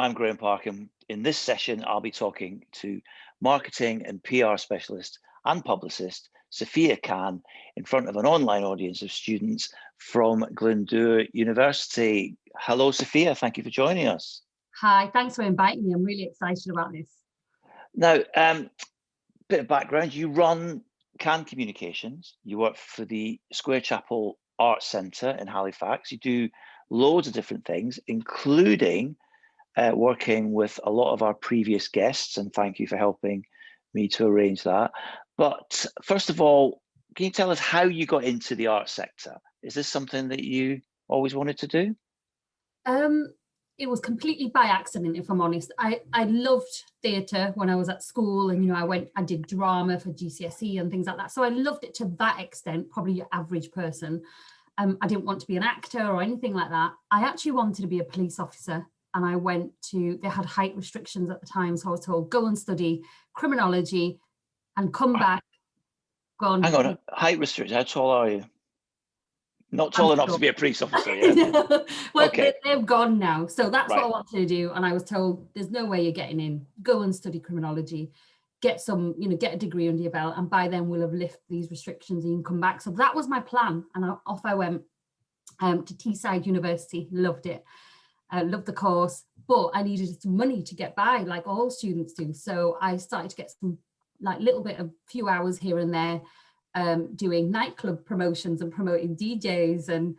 I'm Graeme Park, and in this session, I'll be talking to marketing and PR specialist and publicist Sofia Cann in front of an online audience of students from Glyndwr University. Hello, Sofia. Thank you for joining us. Hi, thanks for inviting me. I'm really excited about this. Now, bit of background, you run Cann Communications, you work for the Square Chapel Arts Centre in Halifax, you do loads of different things, including working with a lot of our previous guests, and thank you for helping me to arrange that. But first of all, can you tell us how you got into the arts sector? Is this something that you always wanted to do? It was completely by accident, if I'm honest. I loved theatre when I was at school, and I did drama for GCSE and things like that. So I loved it to that extent, probably your average person. I didn't want to be an actor or anything like that. I actually wanted to be a police officer, and I went to, they had height restrictions at the time, so I was told, go and study criminology and come back. Hang on, height restrictions, how tall are you? Not tall enough to be a police officer, yeah? Well, okay. They've gone now. So that's Right. what I wanted to do. And I was told, there's no way you're getting in. Go and study criminology, get a degree under your belt. And by then we'll have lifted these restrictions and you can come back. So that was my plan. And off I went to Teesside University, loved it. Loved the course, but I needed some money to get by, like all students do. So I started to get some few hours here and there, doing nightclub promotions and promoting DJs, and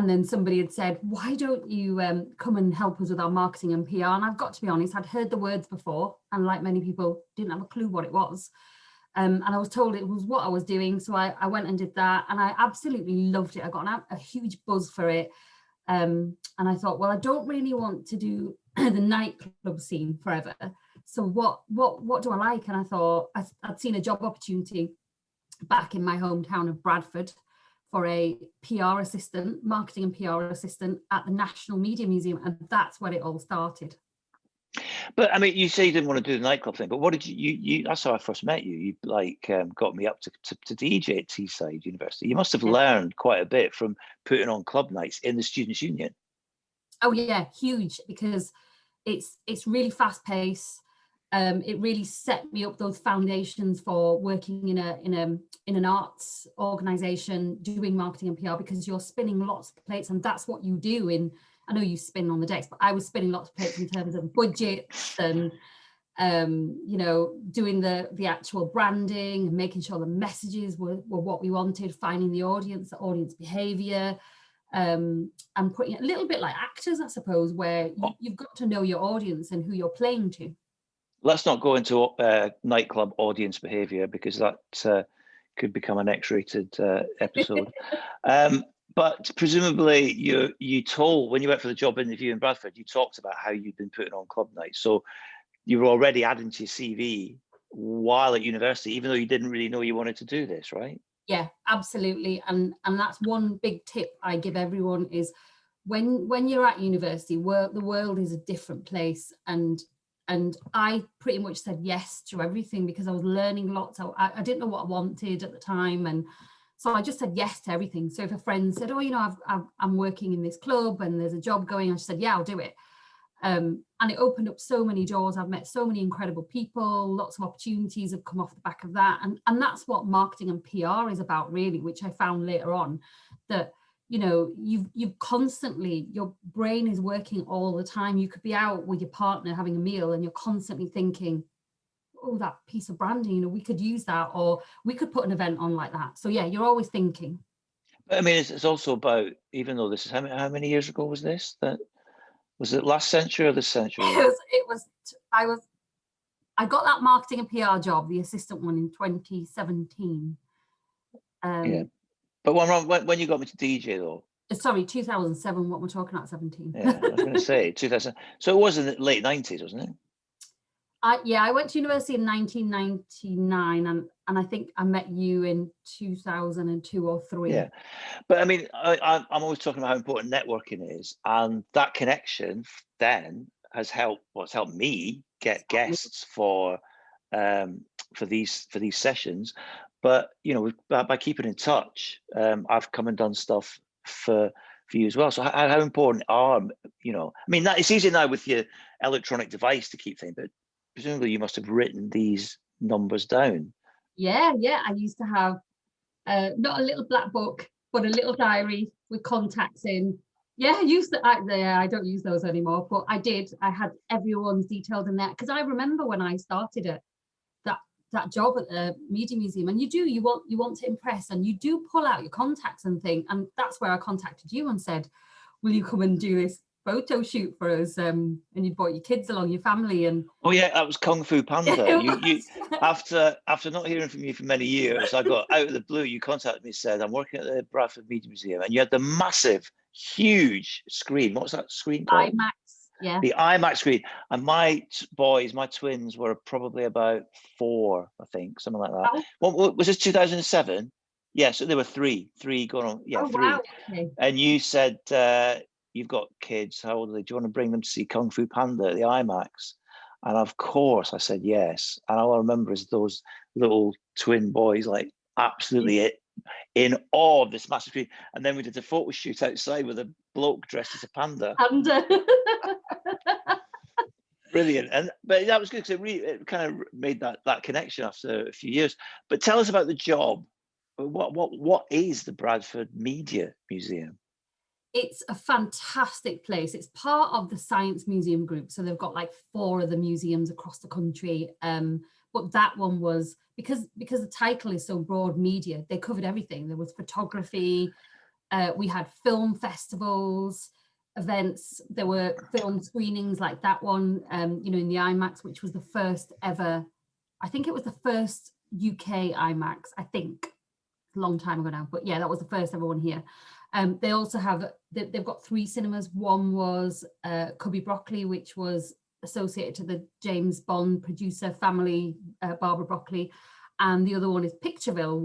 then somebody had said, why don't you come and help us with our marketing and PR? And I've got to be honest, I'd heard the words before, and like many people, didn't have a clue what it was. And I was told it was what I was doing, so I went and did that, and I absolutely loved it. I got a huge buzz for it. And I thought, well, I don't really want to do the nightclub scene forever. So what do I like? And I thought I'd seen a job opportunity back in my hometown of Bradford for a PR assistant, marketing and PR assistant at the National Media Museum. And that's where it all started. But I mean, you say you didn't want to do the nightclub thing, but what did you that's how I first met you. You got me up to DJ at Teesside University. You must have learned quite a bit from putting on club nights in the Students' Union. Oh yeah, huge, because it's really fast paced. It really set me up those foundations for working in an arts organisation, doing marketing and PR, because you're spinning lots of plates, and that's what you do I know you spin on the decks, but I was spinning lots of plates in terms of budgets and, doing the actual branding, making sure the messages were what we wanted, finding the audience behaviour, and putting it a little bit like actors, I suppose, where you've got to know your audience and who you're playing to. Let's not go into nightclub audience behaviour, because that could become an X-rated episode. But presumably you told, when you went for the job interview in Bradford, you talked about how you'd been putting on club nights. So you were already adding to your CV while at university, even though you didn't really know you wanted to do this, right? Yeah, absolutely. And that's one big tip I give everyone is when you're at university, the world is a different place. And I pretty much said yes to everything because I was learning lots. I didn't know what I wanted at the time. And so I just said yes to everything. So if a friend said, oh, I'm working in this club and there's a job going, I just said, yeah, I'll do it. And it opened up so many doors. I've met so many incredible people, lots of opportunities have come off the back of that. And that's what marketing and PR is about, really, which I found later on, that you've constantly, your brain is working all the time. You could be out with your partner having a meal and you're constantly thinking, oh, that piece of branding, we could use that, or we could put an event on like that. So yeah, you're always thinking. But I mean, it's also about, even though this is, how many years ago was this? Was it last century or this century? I got that marketing and PR job, the assistant one, in 2017. Yeah. But when you got me to DJ though? Sorry, 2007, what we're talking about, 17. Yeah, I was going to say 2000. So it was in the late 90s, wasn't it? I went to university in 1999, and I think I met you in 2002 or 3. Yeah, but I mean, I'm always talking about how important networking is, and that connection then has helped. What's helped me get guests for these sessions. But by keeping in touch, I've come and done stuff for for you as well. So how important are, you know, I mean, that it's easy now with your electronic device to keep things, but presumably you must have written these numbers down. Yeah, I used to have not a little black book, but a little diary with contacts in. Yeah, I don't use those anymore, but I did. I had everyone's details in there because I remember when I started at that job at the Media Museum, and you want to impress, and you do pull out your contacts and thing, and that's where I contacted you and said, will you come and do this photo shoot for us? And you brought your kids along, your family, and oh yeah, that was Kung Fu Panda. You after not hearing from you for many years, I got out of the blue. You contacted me and said, I'm working at the Bradford Media Museum, and you had the massive, huge screen. What's that screen called? IMAX. Yeah. The IMAX screen. And my twins were probably about 4, I think, something like that. Oh. What was this, 2007? Yeah, so there were three going on. Yeah, 3. Wow. Okay. And you said, you've got kids. How old are they? Do you want to bring them to see Kung Fu Panda at the IMAX? And of course, I said yes. And all I remember is those little twin boys, like absolutely in awe of this massive screen. And then we did a photo shoot outside with a bloke dressed as a panda. Brilliant. But that was good because it kind of made that connection after a few years. But tell us about the job. What is the Bradford Media Museum? It's a fantastic place. It's part of the Science Museum group. So they've got like 4 other museums across the country. But that one was, because the title is so broad, media, they covered everything. There was photography, we had film festivals, events, there were film screenings like that one, you know, in the IMAX, which was the first ever, I think it was the first UK IMAX, I think, a long time ago now, but yeah, that was the first ever one here. They also have, they've got 3 cinemas. One was Cubby Broccoli, which was associated to the James Bond producer family, Barbara Broccoli, and the other one is Pictureville,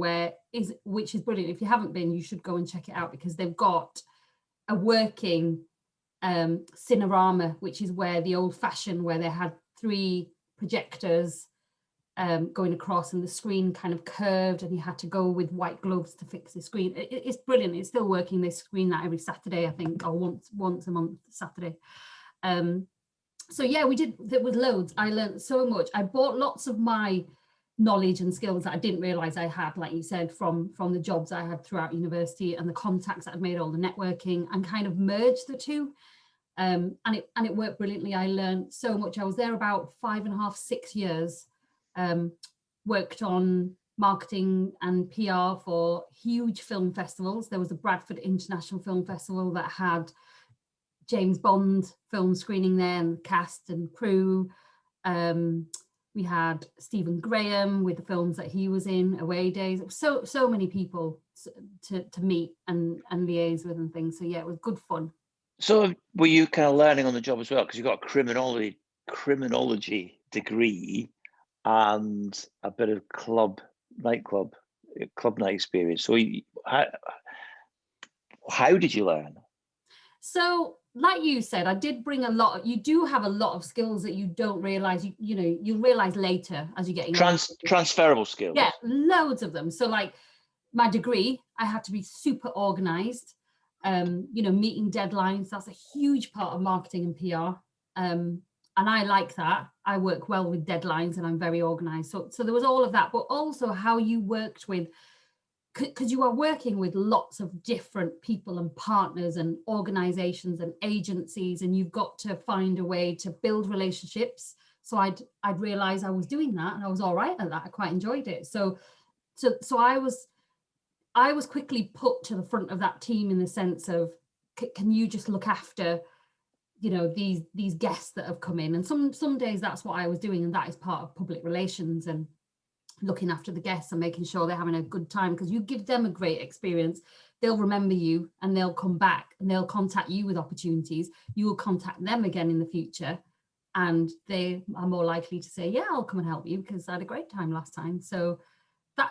which is brilliant. If you haven't been, you should go and check it out, because they've got a working cinerama, which is where the old fashioned, where they had 3 projectors going across, and the screen kind of curved, and you had to go with white gloves to fix the screen. It's brilliant. It's still working. They screen that every Saturday, I think, or once a month Saturday. So yeah, there was loads. I learned so much. I bought lots of my knowledge and skills that I didn't realize I had, like you said, from the jobs I had throughout university and the contacts that I'd made, all the networking, and kind of merged the two. And it worked brilliantly. I learned so much. I was there about 5.5, 6 years. Worked on marketing and PR for huge film festivals. There was the Bradford International Film Festival that had James Bond film screening there, and the cast and crew. We had Stephen Graham with the films that he was in, Away Days. It was so many people to meet and liaise with and things. So yeah, it was good fun. So were you kind of learning on the job as well? Because you got a criminology degree and a bit of club night experience. So how did you learn? So like you said, I did bring you do have a lot of skills that you don't realize, you realize later as you get transferable skills. Yeah, loads of them. So like my degree, I had to be super organized, meeting deadlines. That's a huge part of marketing and PR. And I like that. I work well with deadlines and I'm very organized. So there was all of that, but also how you worked with, because you are working with lots of different people and partners and organizations and agencies, and you've got to find a way to build relationships. So I'd realized I was doing that, and I was all right at that. I quite enjoyed it. So I was quickly put to the front of that team in the sense of, can you just look after, these guests that have come in? And some days that's what I was doing, and that is part of public relations and looking after the guests and making sure they're having a good time, because you give them a great experience, they'll remember you and they'll come back and they'll contact you with opportunities. You will contact them again in the future, and they are more likely to say, yeah, I'll come and help you because I had a great time last time. So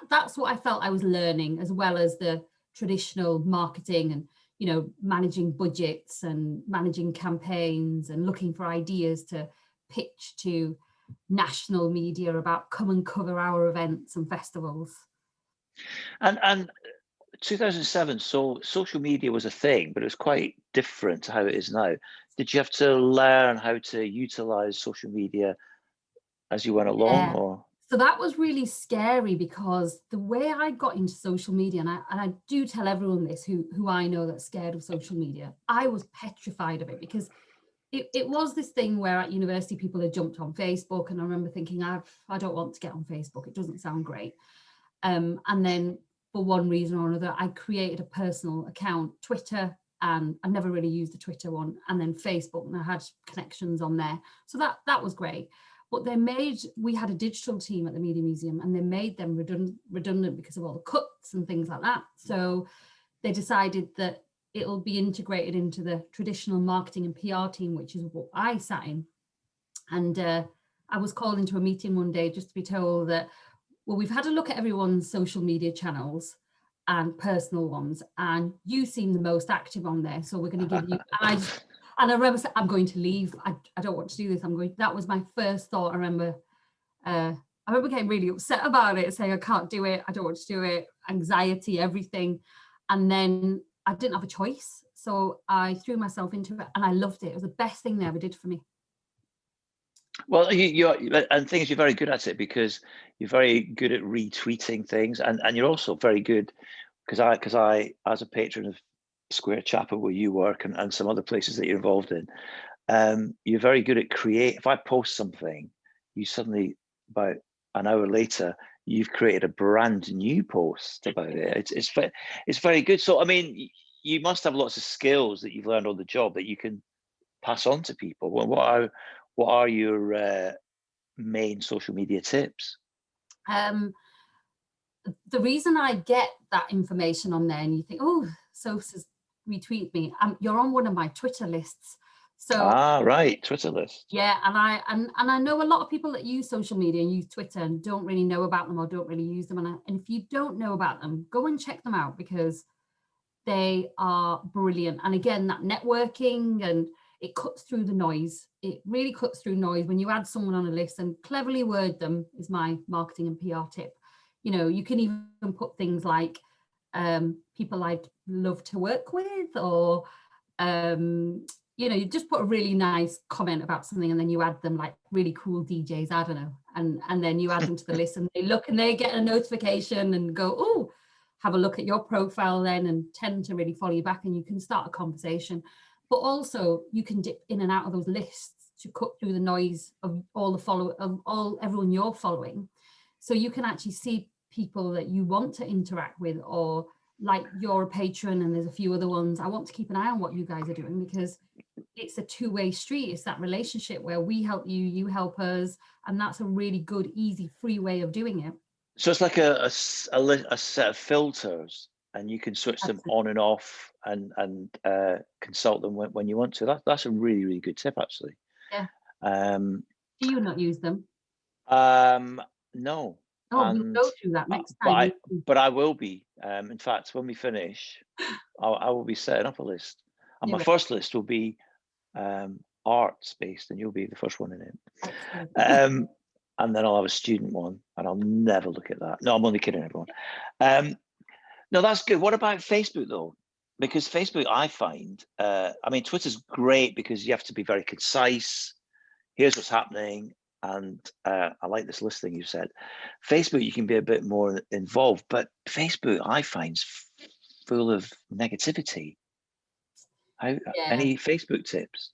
that's what I felt I was learning, as well as the traditional marketing and managing budgets and managing campaigns and looking for ideas to pitch to national media about come and cover our events and festivals. And 2007, so social media was a thing, but it was quite different to how it is now. Did you have to learn how to utilize social media as you went along, Yeah. or? So that was really scary, because the way I got into social media, and I do tell everyone this who I know that's scared of social media, I was petrified of it, because it was this thing where at university people had jumped on Facebook, and I remember thinking, I don't want to get on Facebook, it doesn't sound great. And then for one reason or another, I created a personal account, Twitter, and I never really used the Twitter one, and then Facebook, and I had connections on there. So that was great. But we had a digital team at the Media Museum, and they made them redundant because of all the cuts and things like that. So they decided that it'll be integrated into the traditional marketing and PR team, which is what I sat in. And I was called into a meeting one day just to be told that, well, we've had a look at everyone's social media channels and personal ones, and you seem the most active on there, so we're going to give you, and I remember saying, I'm going to leave, I don't want to do this, that was my first thought. I remember getting really upset about it, saying I can't do it, I don't want to do it, anxiety, everything. And then I didn't have a choice, so I threw myself into it, and I loved it. It was the best thing they ever did for me. Well, you're, and things, you're very good at it, because you're very good at retweeting things, and you're also very good, because I as a patron of Square Chapel, where you work, and some other places that you're involved in, you're very good at if I post something, you suddenly, about an hour later, you've created a brand new post about it. It's very good. So I mean, you must have lots of skills that you've learned on the job that you can pass on to people. What are your main social media tips? The reason I get that information on there, and you think, oh, Soph's retweet me, you're on one of my Twitter lists. So right, Twitter list. Yeah, and I know a lot of people that use social media and use Twitter and don't really know about them or don't really use them. And if you don't know about them, go and check them out, because they are brilliant. And again, that networking, and it cuts through the noise. It really cuts through noise when you add someone on a list and cleverly word them, is my marketing and PR tip. You know, you can even put things like people I'd love to work with, or you know, you just put a really nice comment about something, and then you add them, like really cool DJs, I don't know, and then you add them to the list, and they look and they get a notification and go, oh, have a look at your profile then, and tend to really follow you back, and you can start a conversation. But also you can dip in and out of those lists to cut through the noise of everyone you're following. So you can actually see people that you want to interact with, or like you're a patron and there's a few other ones. I want to keep an eye on what you guys are doing, because it's a two-way street. It's that relationship where we help you, you help us, and that's a really good, easy, free way of doing it. So it's like a set of filters, and you can switch them on and off, and consult them when you want to. That's a really, really good tip, actually. Yeah. Do you not use them? No. Oh, we'll go through that next time. But I will be. In fact, when we finish, I will be setting up a list, and my first list will be arts based, and you'll be the first one in it. And then I'll have a student one, and I'll never look at that. No, I'm only kidding, everyone. No, that's good. What about Facebook though? Because Facebook, I find, I mean, Twitter's great because you have to be very concise. Here's what's happening. And I like this list thing you said. Facebook, you can be a bit more involved, but Facebook, I find, is full of negativity. Any Facebook tips?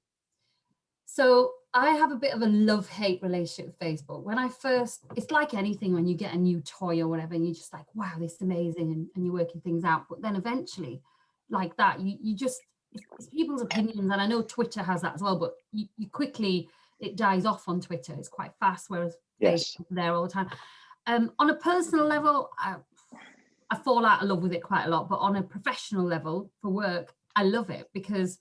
So I have a bit of a love-hate relationship with Facebook. When I first, it's like anything, when you get a new toy or whatever, and you're just like, wow, this is amazing, and you're working things out. But then eventually, like that, you just, it's people's opinions. And I know Twitter has that as well, but you quickly, it dies off on Twitter. It's quite fast, whereas Facebook is there all the time. On a personal level, I fall out of love with it quite a lot, but on a professional level for work, I love it, because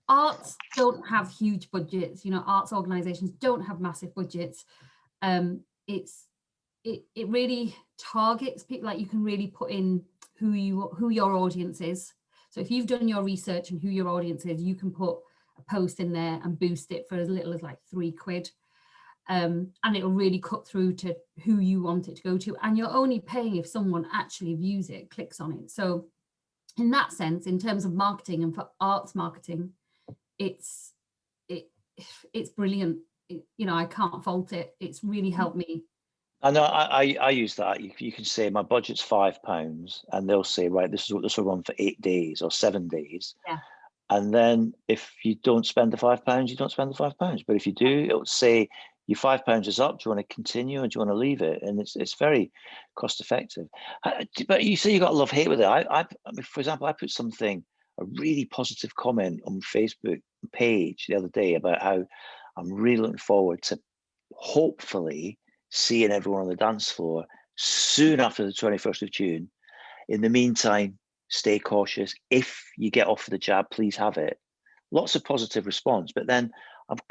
arts don't have huge budgets. You know, arts organizations don't have massive budgets. It really targets people. Like, you can really put in who your audience is. So if you've done your research and who your audience is, you can put a post in there and boost it for as little as like £3. and it'll really cut through to who you want it to go to, and you're only paying if someone actually views it, clicks on it. So in that sense, in terms of marketing and for arts marketing, it's brilliant. I can't fault it. It's really helped me. I know I use that. You can say my budget's £5, and they'll say, right, this will run for 8 days or 7 days. Yeah. And then if you don't spend the £5, you don't spend the £5. But if you do, it'll say your £5 is up. Do you want to continue, or do you want to leave it? And it's very cost effective. But you say you got love-hate with it. I mean, for example, I put a really positive comment on Facebook page the other day about how I'm really looking forward to hopefully seeing everyone on the dance floor soon after the 21st of June. In the meantime, stay cautious. If you get offered the jab, please have it. Lots of positive response. But then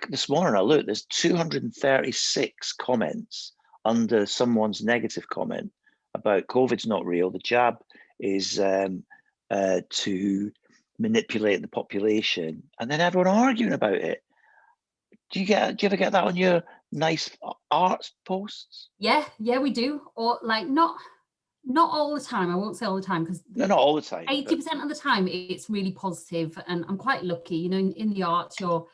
this morning I looked, there's 236 comments under someone's negative comment about COVID's not real. The jab is to manipulate the population, and then everyone arguing about it. Do you ever get that on your nice arts posts? Yeah, we do. Or like not all the time. I won't say all the time, because No, not all the time. 80% of the time it's really positive, and I'm quite lucky. In the arts, you're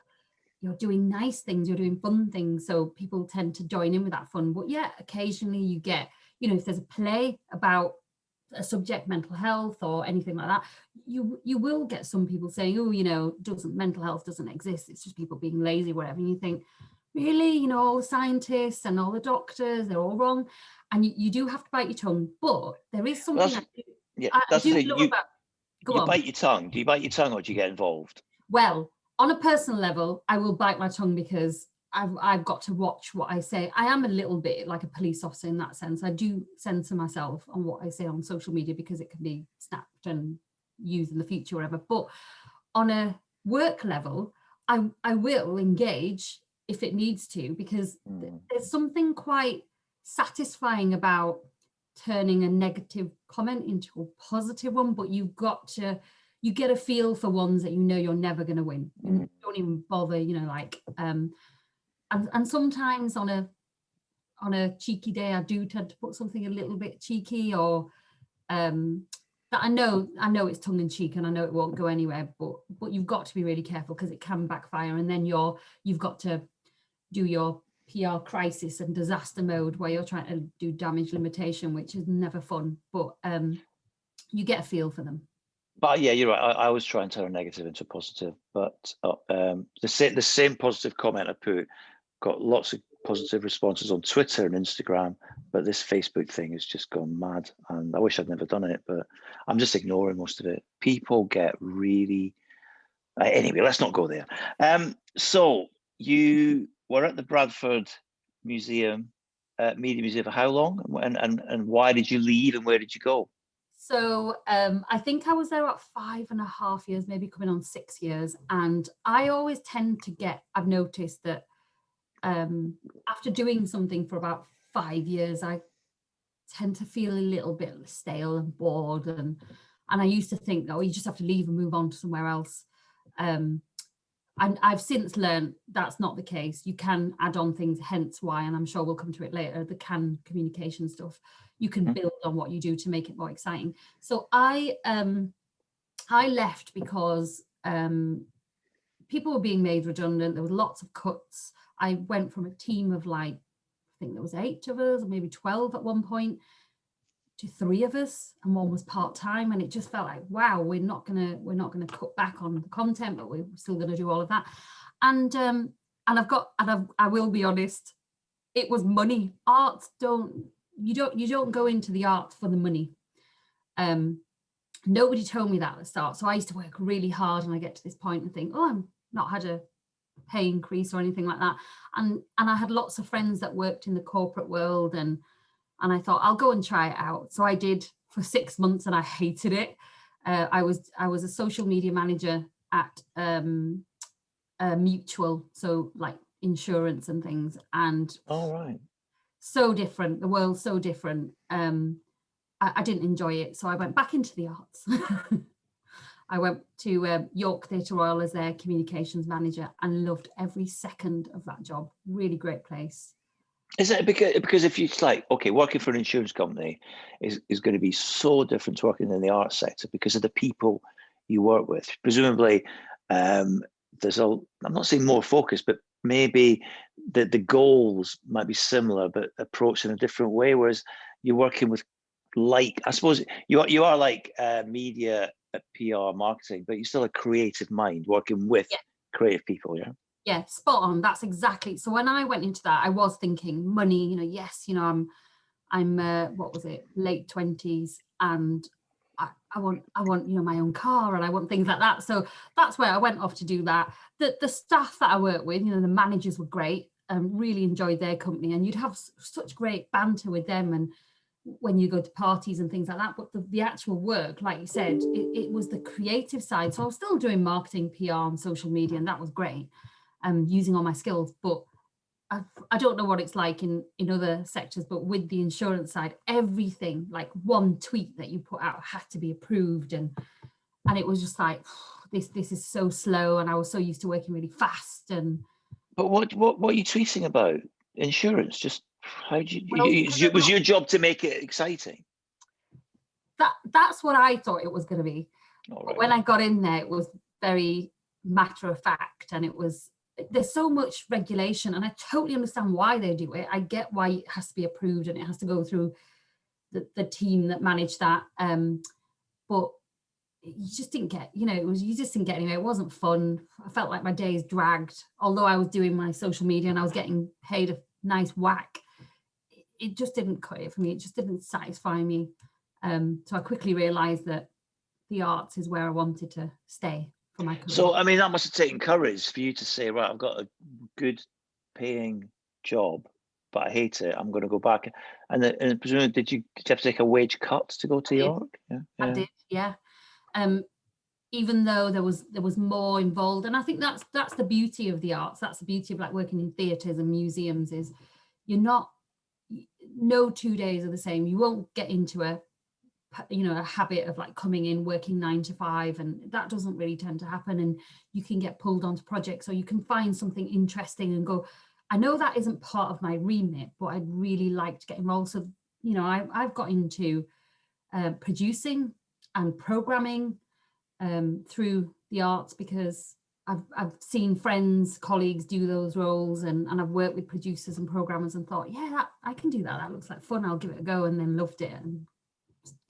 doing nice things, you're doing fun things, so people tend to join in with that fun. But yeah, occasionally you get, if there's a play about a subject, mental health or anything like that, you will get some people saying, oh, mental health doesn't exist, it's just people being lazy, whatever. And you think, really, all the scientists and all the doctors, they're all wrong. And you do have to bite your tongue. But there is something I do love about. Go on. Bite your tongue. Do you bite your tongue, or do you get involved? Well, on a personal level, I will bite my tongue, because I've got to watch what I say. I am a little bit like a police officer in that sense. I do censor myself on what I say on social media, because it can be snapped and used in the future, whatever. But on a work level, I will engage if it needs to, because there's something quite satisfying about turning a negative comment into a positive one. But you get a feel for ones that you're never going to win. You don't even bother, and sometimes on a cheeky day, I do tend to put something a little bit cheeky, or that I know it's tongue in cheek, and I know it won't go anywhere. But you've got to be really careful, because it can backfire, and then you've got to do your PR crisis and disaster mode, where you're trying to do damage limitation, which is never fun. But you get a feel for them. But yeah, you're right. I always try and turn a negative into a positive. But the same positive comment I put got lots of positive responses on Twitter and Instagram. But this Facebook thing has just gone mad, and I wish I'd never done it. But I'm just ignoring most of it. People get really. Anyway, let's not go there. So you were at the Bradford Museum, Media Museum, for how long, and why did you leave, and where did you go? So I think I was there about 5.5 years, maybe coming on 6 years. And I always tend to I've noticed that after doing something for about 5 years, I tend to feel a little bit stale and bored. And I used to think, oh, you just have to leave and move on to somewhere else. And I've since learned that's not the case. You can add on things, hence why, and I'm sure we'll come to it later, the Cann communication stuff. You can build on what you do to make it more exciting. So I left because people were being made redundant. There was lots of cuts. I went from a team of I think there was 8 of us, or maybe 12 at one point, to 3 of us, and one was part-time. And it just felt like, wow, we're not gonna cut back on the content, but we're still gonna do all of that. And I will be honest, it was money. You don't go into the art for the money. Nobody told me that at the start. So I used to work really hard, and I get to this point and think, oh, I'm not had a pay increase or anything like that. And I had lots of friends that worked in the corporate world, and I thought, I'll go and try it out. So I did for 6 months, and I hated it. I was a social media manager at Mutual, so like insurance and things. And all right. So different, the world's so different. I didn't enjoy it, so I went back into the arts. I went to York Theatre Royal as their communications manager, and loved every second of that job. Really great place. Is it because if you like, okay, working for an insurance company is going to be so different to working in the arts sector because of the people you work with. Presumably, there's I'm not saying more focus, but maybe the goals might be similar, but approached in a different way. Whereas you're working with, like, I suppose you are like media, PR, marketing, but you're still a creative mind working with creative people. Yeah. Yeah, spot on. That's exactly. So when I went into that, I was thinking money, yes, I'm what was it, late 20s, and I want my own car, and I want things like that. So that's where I went off to do that. The staff that I worked with, the managers were great, really enjoyed their company, and you'd have such great banter with them, and when you go to parties and things like that. But the actual work, like you said, it was the creative side. So I was still doing marketing, PR, and social media, and that was great, using all my skills. But I don't know what it's like in other sectors, but with the insurance side, everything, like one tweet that you put out had to be approved, and it was just like, this is so slow, and I was so used to working really fast. And but what are you tweeting about? Insurance? Just how do you? Was your job to make it exciting? That's what I thought it was going to be. Right. But when I got in there, it was very matter of fact, and there's so much regulation, and I totally understand why they do it. I get why it has to be approved and it has to go through the team that manage that. But you just didn't get, you just didn't get anywhere. It wasn't fun. I felt like my days dragged, although I was doing my social media and I was getting paid a nice whack. It just didn't cut it for me. It just didn't satisfy me. So I quickly realized that the arts is where I wanted to stay. For so I mean, that must have taken courage for you to say, right, I've got a good paying job, but I hate it, I'm going to go back. And presumably, did you have to take a wage cut to go to York? I did, yeah. Even though there was more involved, and I think that's the beauty of the arts. That's the beauty of like working in theatres and museums, is no 2 days are the same. You won't get into a habit of like coming in, working 9 to 5, and that doesn't really tend to happen. And you can get pulled onto projects, or you can find something interesting and go, I know that isn't part of my remit, but I'd really like to get involved. So I've got into producing and programming through the arts, because I've seen friends, colleagues do those roles, and I've worked with producers and programmers and thought, yeah, I can do that. That looks like fun. I'll give it a go, and then loved it and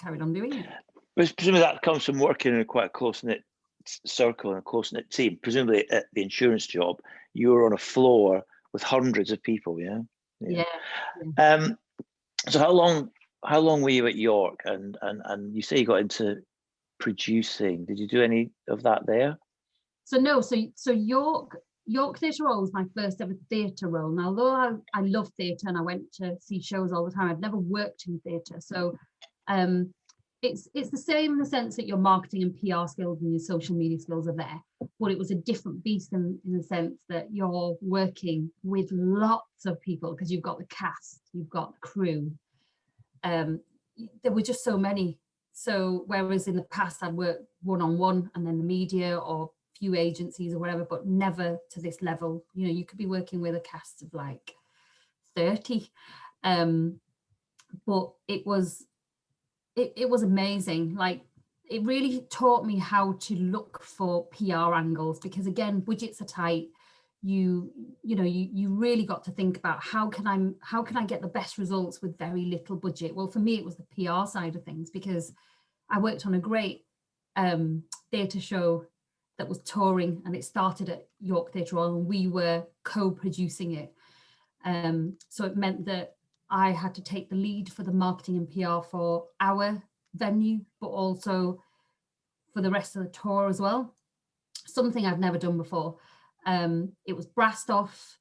carried on doing it. But presumably that comes from working in a quite close-knit circle and a close-knit team. Presumably at the insurance job, you were on a floor with hundreds of people. Yeah. So how long were you at York? And you say you got into producing. Did you do any of that there? So no. So York Theatre Roll was my first ever theatre role. Now, although I love theatre and I went to see shows all the time, I've never worked in theatre. So it's the same in the sense that your marketing and PR skills and your social media skills are there, but it was a different beast in the sense that you're working with lots of people, because you've got the cast, you've got the crew. There were just so many. So whereas in the past I'd work one-on-one and then the media or few agencies or whatever, but never to this level. You could be working with a cast of like 30, but it was amazing. Like, it really taught me how to look for PR angles, because again, budgets are tight. You really got to think about how can I get the best results with very little budget. Well, for me it was the PR side of things, because I worked on a great theatre show that was touring, and it started at York Theatre Royal, and we were co-producing it. So it meant that I had to take the lead for the marketing and PR for our venue, but also for the rest of the tour as well. Something I've never done before. It was brassed off,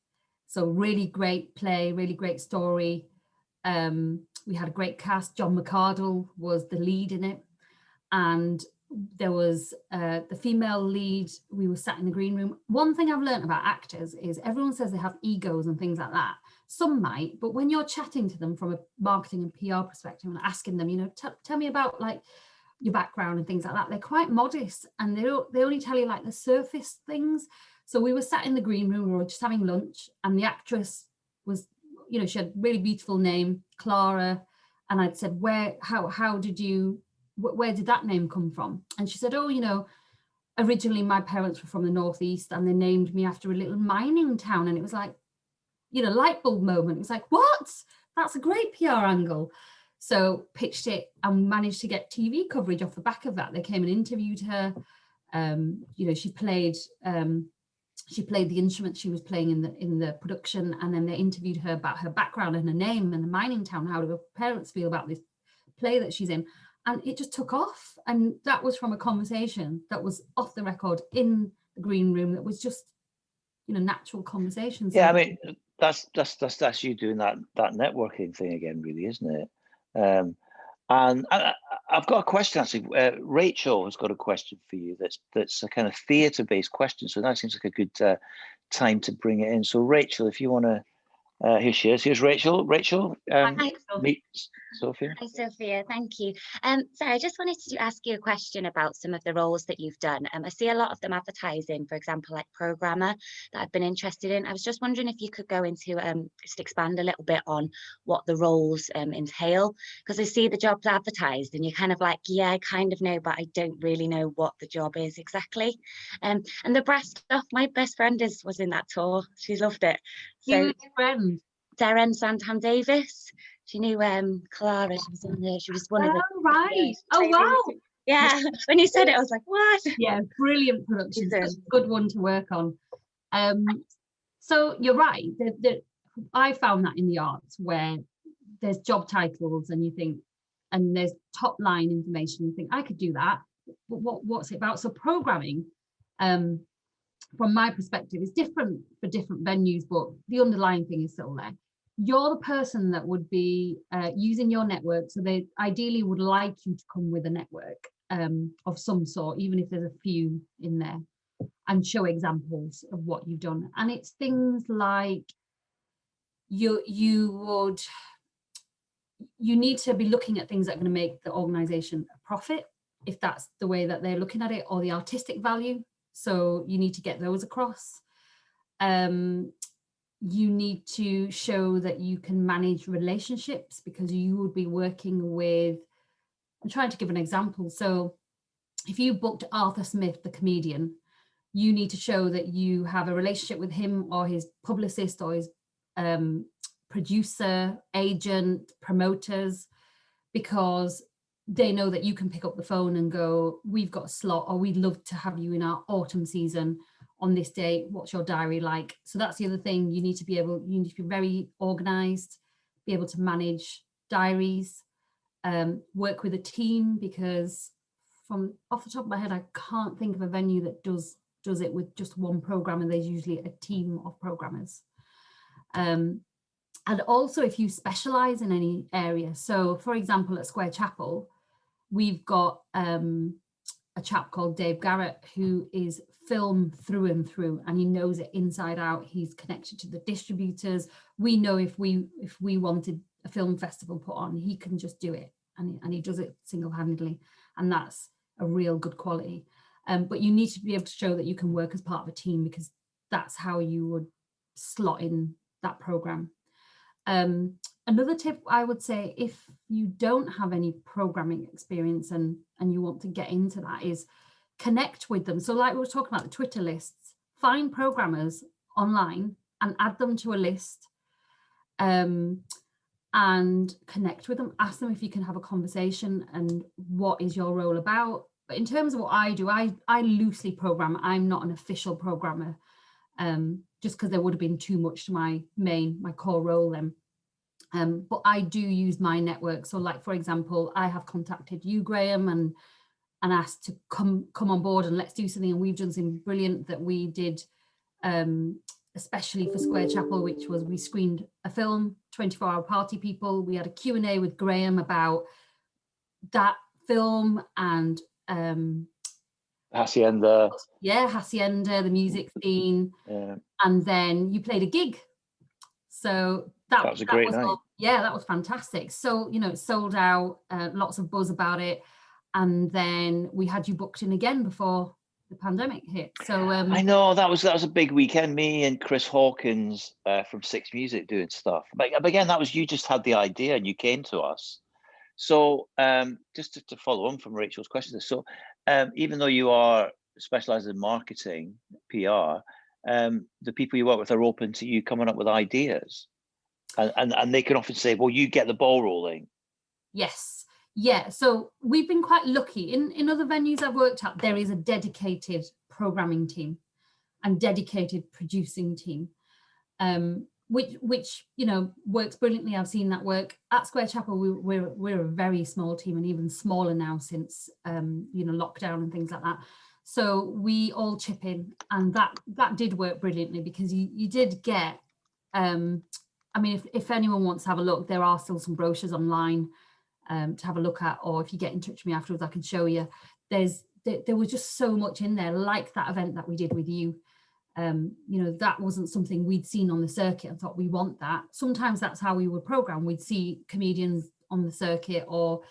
so really great play, really great story. We had a great cast. John McArdle was the lead in it, and there was the female lead. We were sat in the green room. One thing I've learned about actors is everyone says they have egos and things like that. Some might, but when you're chatting to them from a marketing and PR perspective and asking them, tell me about like your background and things like that, they're quite modest, and they only tell you like the surface things. So we were sat in the green room, we were just having lunch, and the actress was, you know, she had a really beautiful name, Clara. And I'd said, where did that name come from? And she said, oh, you know, originally my parents were from the Northeast and they named me after a little mining town. And it was like, you know, light bulb moment. It was like, what? That's a great PR angle. So pitched it and managed to get TV coverage off the back of that. They came and interviewed her. You know, she played the instrument she was playing in the production, and then they interviewed her about her background and her name and the mining town. How do her parents feel about this play that she's in? And it just took off. And that was from a conversation that was off the record in the green room. That was just, you know, natural conversations. Yeah, I mean, that's you doing that networking thing again, really, isn't it? And I've got a question actually. Rachel has got a question for you. That's a kind of theatre-based question. So that seems like a good time to bring it in. So Rachel, if you want to, here she is. Here's Rachel. Rachel, meet Sophia. Hi, Sophia. Thank you. So I just wanted to ask you a question about some of the roles that you've done. I see a lot of them advertising, for example, like programmer, that I've been interested in. I was just wondering if you could go into just expand a little bit on what the roles entail, because I see the jobs advertised and you're kind of like, yeah, I kind of know, but I don't really know what the job is exactly. And the brass stuff, my best friend was in that tour. She loved it. So friend Darren Santam Davis. She knew Clara. She was in there. She was one of the. Oh, right. Oh, wow. Yeah. When you said it, I was like, what? Yeah, brilliant production. Good one to work on. So you're right. I found that in the arts where there's job titles and you think, and there's top line information. You think I could do that. But what's it about? So programming, from my perspective, is different for different venues, but the underlying thing is still there. You're the person that would be using your network. So they ideally would like you to come with a network of some sort, even if there's a few in there, and show examples of what you've done. And it's things like you need to be looking at things that are going to make the organization a profit, if that's the way that they're looking at it, or the artistic value. So you need to get those across. You need to show that you can manage relationships, because you would be working with, I'm trying to give an example. So if you booked Arthur Smith, the comedian, you need to show that you have a relationship with him or his publicist or his producer, agent, promoters, because they know that you can pick up the phone and go, we've got a slot, or we'd love to have you in our autumn season on this date. What's your diary like? So that's the other thing. You need to be very organized, be able to manage diaries, work with a team, because from off the top of my head, I can't think of a venue that does it with just one programmer. There's usually a team of programmers. And also if you specialize in any area. So for example, at Square Chapel, we've got a chap called Dave Garrett, who is film through and through, and he knows it inside out. He's connected to the distributors. We know if we wanted a film festival put on, he can just do it, and he does it single-handedly, and that's a real good quality. But you need to be able to show that you can work as part of a team, because that's how you would slot in that program. Another tip I would say, if you don't have any programming experience and you want to get into that, is connect with them. So like we were talking about the Twitter lists, find programmers online and add them to a list, and connect with them. Ask them if you can have a conversation and what is your role about. But in terms of what I do, I loosely program. I'm not an official programmer, just because there would have been too much to my core role then. But I do use my network. So like, for example, I have contacted you, Graeme, and asked to come on board and let's do something. And we've done something brilliant that we did, especially for Square Chapel, which was, we screened a film, 24-hour party people. We had a Q&A with Graeme about that film and Hacienda. Yeah, Hacienda, the music scene. Yeah. And then you played a gig. So that was a great night. Yeah, that was fantastic. So, you know, it sold out, lots of buzz about it. And then we had you booked in again before the pandemic hit. So I know that was a big weekend. Me and Chris Hawkins from Six Music doing stuff. But again, that was, you just had the idea and you came to us. So just to follow on from Rachel's question, so even though you are specialised in marketing, PR, the people you work with are open to you coming up with ideas, and they can often say, well, you get the ball rolling. Yes. Yeah, so we've been quite lucky. In other venues I've worked at, there is a dedicated programming team and dedicated producing team, which you know, works brilliantly. I've seen that work. At Square Chapel, we're a very small team, and even smaller now since you know, lockdown and things like that. So we all chip in, and that did work brilliantly, because you did get I mean, if anyone wants to have a look, there are still some brochures online to have a look at, or if you get in touch with me afterwards, I can show you. There was just so much in there, like that event that we did with you. You know, that wasn't something we'd seen on the circuit and thought, we want that. Sometimes that's how we would program. We'd see comedians on the circuit, or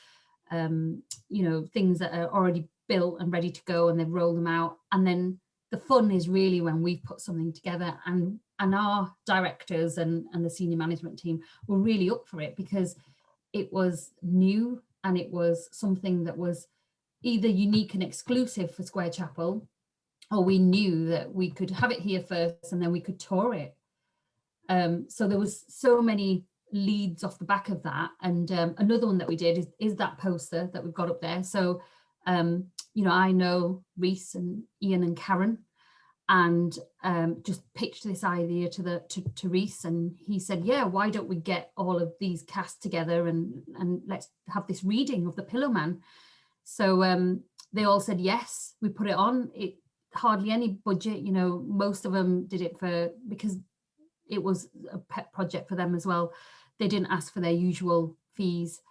you know, things that are already built and ready to go, and they've rolled them out. And then the fun is really when we've put something together, and our directors and the senior management team were really up for it, because it was new, and it was something that was either unique and exclusive for Square Chapel, or we knew that we could have it here first and then we could tour it. So there was so many leads off the back of that. And another one that we did is that poster that we've got up there. So, you know, I know Reese and Ian and Karen, and just pitched this idea to Reese, and he said, yeah, why don't we get all of these cast together and let's have this reading of The Pillow Man. So they all said yes. We put it on. It hardly any budget, you know, most of them did it because it was a pet project for them as well. They didn't ask for their usual fees.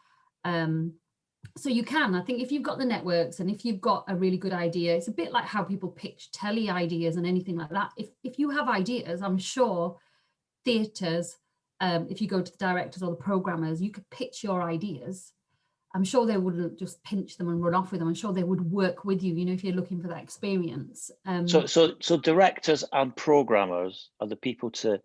So you can, I think, if you've got the networks and if you've got a really good idea, it's a bit like how people pitch telly ideas and anything like that. If you have ideas, I'm sure theatres, if you go to the directors or the programmers, you could pitch your ideas. I'm sure they wouldn't just pinch them and run off with them. I'm sure they would work with you, you know, if you're looking for that experience. So directors and programmers are the people to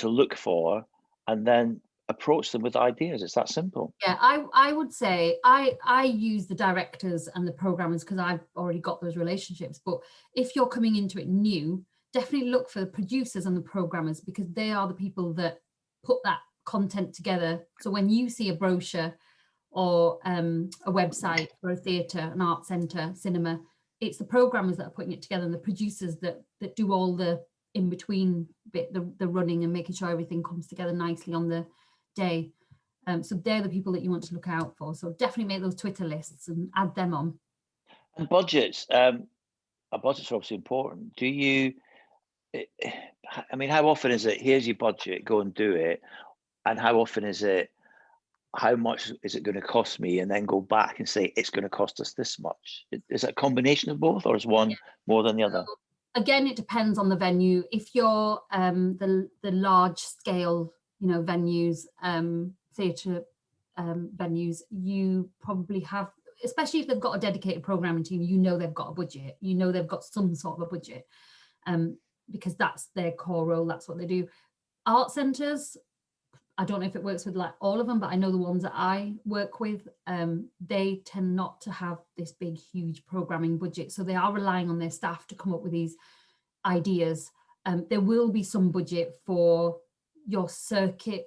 look for, and then approach them with ideas. It's that simple. Yeah, I would say I use the directors and the programmers because I've already got those relationships. But if you're coming into it new, definitely look for the producers and the programmers, because they are the people that put that content together. So when you see a brochure or a website for a theatre, an art centre, cinema, it's the programmers that are putting it together, and the producers that do all the in-between bit, the running and making sure everything comes together nicely on the day. So they're the people that you want to look out for. So definitely make those Twitter lists and add them on. And budgets, budgets are obviously important. Do you, I mean, how often is it, here's your budget, go and do it? And how often is it, how much is it going to cost me? And then go back and say, it's going to cost us this much. Is it a combination of both, or is one more than the other? Again, it depends on the venue. If you're the large scale, you know, venues, theatre venues, you probably have, especially if they've got a dedicated programming team, you know they've got a budget, you know they've got some sort of a budget, because that's their core role, that's what they do. Art centres, I don't know if it works with like all of them, but I know the ones that I work with, they tend not to have this big, huge programming budget. So they are relying on their staff to come up with these ideas. There will be some budget for your circuit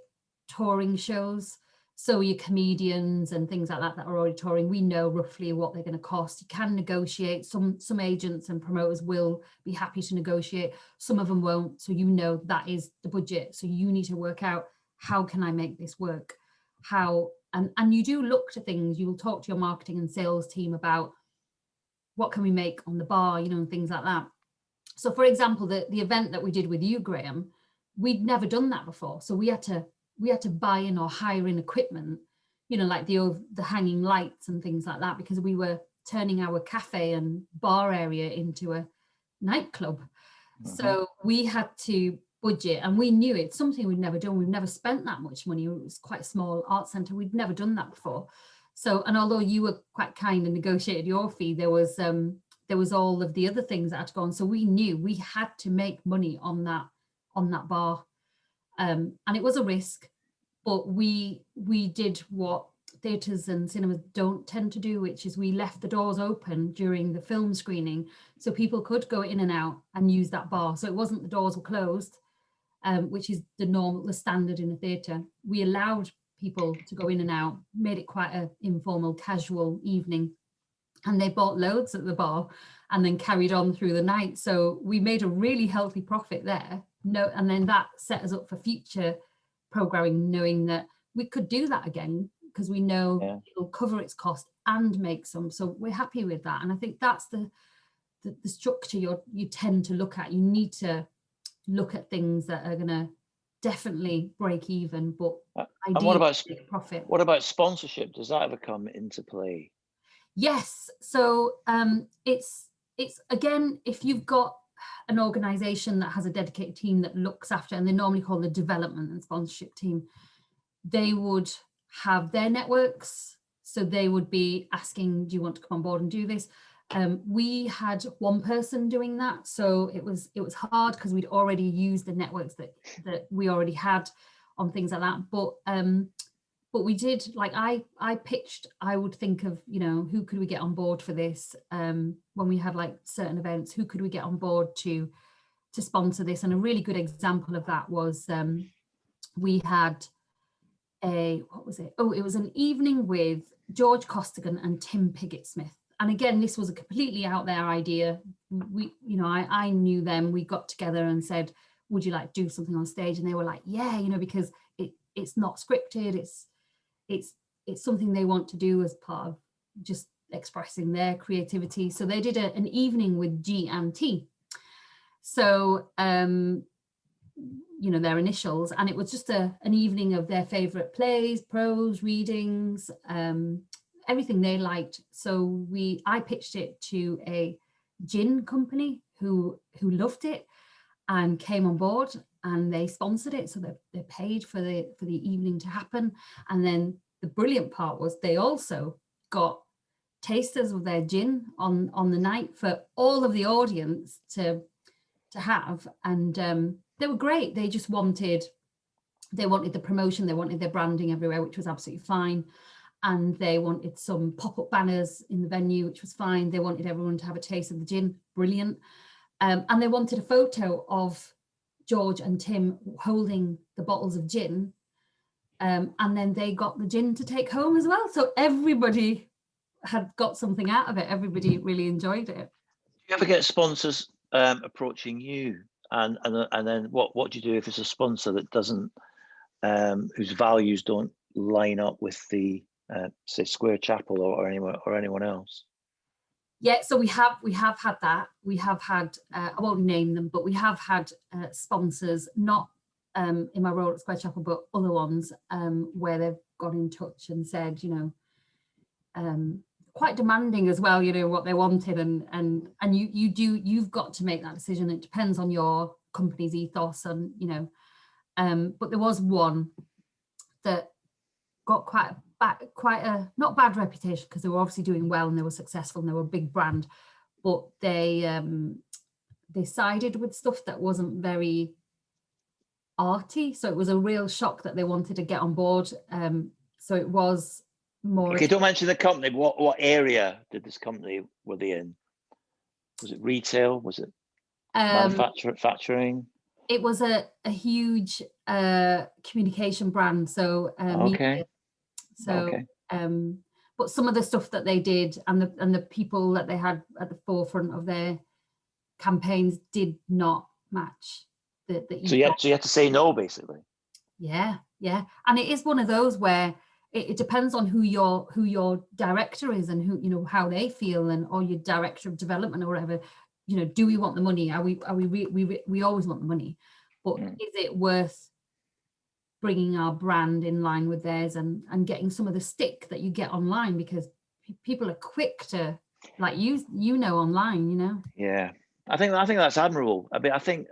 touring shows. So your comedians and things like that are already touring, we know roughly what they're going to cost. You can negotiate. Some agents and promoters will be happy to negotiate. Some of them won't. So you know that is the budget. So you need to work out, how can I make this work? How, and you do look to things, you will talk to your marketing and sales team about what can we make on the bar, you know, and things like that. So for example, the event that we did with you, Graeme, we'd never done that before. So we had to buy in or hire in equipment, you know, like the hanging lights and things like that, because we were turning our cafe and bar area into a nightclub. So we had to budget, and we knew it's something we'd never done. We've never spent that much money. It was quite a small art centre. We'd never done that before. So, and although you were quite kind and negotiated your fee, there was there was all of the other things that had to go on. So we knew we had to make money on that bar. And it was a risk, but we did what theatres and cinemas don't tend to do, which is we left the doors open during the film screening so people could go in and out and use that bar. So it wasn't the doors were closed, which is the standard in a theatre. We allowed people to go in and out, made it quite an informal, casual evening, and they bought loads at the bar and then carried on through the night. So we made a really healthy profit there. And then that set us up for future programming, knowing that we could do that again, because we know it'll cover its cost and make some. So we're happy with that. And I think that's the structure you tend to look at. You need to look at things that are going to definitely break even, but and what about profit. What about sponsorship? Does that ever come into play? Yes. So it's again, if you've got an organization that has a dedicated team that looks after, and they're normally called the development and sponsorship team, they would have their networks. So they would be asking, do you want to come on board and do this? We had one person doing that. So it was hard because we'd already used the networks that we already had on things like that. But we did, like I pitched, I would think of, who could we get on board for this? When we had like certain events, who could we get on board to sponsor this? And a really good example of that was we had what was it? Oh, it was an evening with George Costigan and Tim Pigott-Smith. And again, this was a completely out there idea. I knew them. We got together and said, would you like to do something on stage? And they were like, yeah, because it's not scripted. It's something they want to do as part of just expressing their creativity. So they did an evening with G&T. So, their initials, and it was just an evening of their favorite plays, prose, readings, everything they liked. So I pitched it to a gin company who loved it and came on board, and they sponsored it. So they paid for the evening to happen. And then the brilliant part was they also got tasters of their gin on the night for all of the audience to have. And they were great. They just wanted the promotion, they wanted their branding everywhere, which was absolutely fine. And they wanted some pop-up banners in the venue, which was fine. They wanted everyone to have a taste of the gin, brilliant. And they wanted a photo of George and Tim holding the bottles of gin. And then they got the gin to take home as well. So everybody had got something out of it. Everybody really enjoyed it. Do you ever get sponsors approaching you? And then what do you do if it's a sponsor that doesn't, whose values don't line up with the say Square Chapel or anyone else? Yeah, so we have had that. We have had I won't name them, but we have had sponsors, not in my role at Square Chapel, but other ones where they've got in touch and said, quite demanding as well, what they wanted, and you've got to make that decision. It depends on your company's ethos, and but there was one that got quite a not bad reputation, because they were obviously doing well and they were successful and they were a big brand, but they sided with stuff that wasn't very arty. So it was a real shock that they wanted to get on board. So it was more. Okay, don't mention the company. What area did this company were they in? Was it retail? Was it manufacturing? It was a huge communication brand. So okay. Media. So okay. But some of the stuff that they did and the people that they had at the forefront of their campaigns did not match the so you had to say no, basically. Yeah, and it is one of those where it depends on who your director is and who how they feel, and or your director of development or whatever. Do we want the money? We always want the money, but is it worth bringing our brand in line with theirs and getting some of the stick that you get online, because people are quick to, like, online, Yeah, I think that's admirable. I think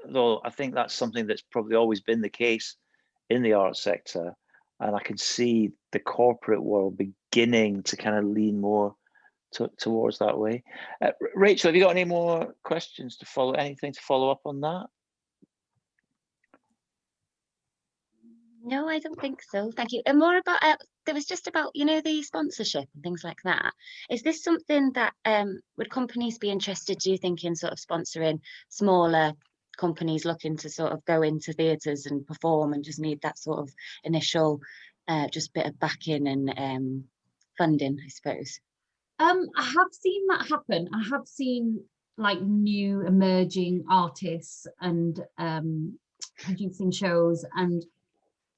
that's something that's probably always been the case in the arts sector, and I can see the corporate world beginning to kind of lean more towards that way. Rachel, have you got any more questions to follow? Anything to follow up on that? No, I don't think so. Thank you. And more about, there was just about, you know, the sponsorship and things like that. Is this something that, would companies be interested, do you think, in sort of sponsoring smaller companies looking to sort of go into theatres and perform and just need that sort of initial, just bit of backing and funding, I suppose? I have seen that happen. I have seen like new emerging artists and producing shows, and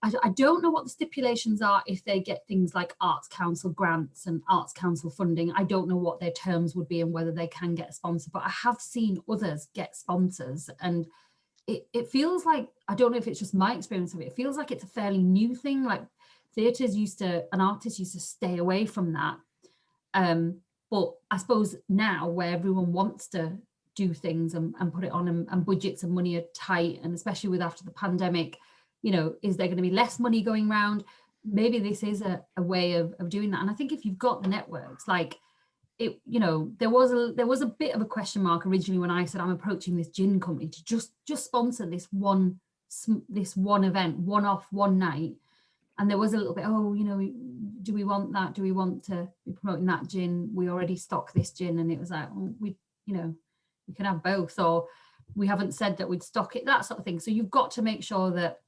I don't know what the stipulations are if they get things like Arts Council grants and Arts Council funding. I don't know what their terms would be and whether they can get a sponsor, but I have seen others get sponsors, and it feels like, I don't know if it's just my experience of it, it feels like it's a fairly new thing. Like theatres used to, and artists used to stay away from that. But I suppose now where everyone wants to do things and put it on, and budgets and money are tight, and especially with after the pandemic, you know, is there going to be less money going around? Maybe this is a way of doing that. And I think if you've got the networks, like it, you know, there was a bit of a question mark originally when I said I'm approaching this gin company to just sponsor this one event, one off, one night. And there was a little bit, oh, you know, do we want that? Do we want to be promoting that gin? We already stock this gin. And it was like, well, we can have both, or we haven't said that we'd stock it, that sort of thing. So you've got to make sure that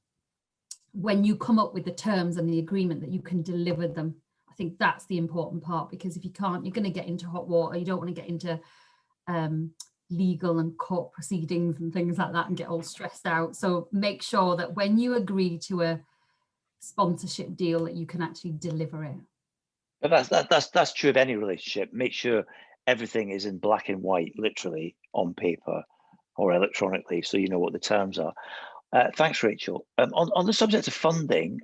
when you come up with the terms and the agreement that you can deliver them. I think that's the important part, because if you can't, you're going to get into hot water. You don't want to get into legal and court proceedings and things like that and get all stressed out. So make sure that when you agree to a sponsorship deal that you can actually deliver it. But that's true of any relationship. Make sure everything is in black and white, literally on paper or electronically, so you know what the terms are. Thanks, Rachel. On the subject of funding,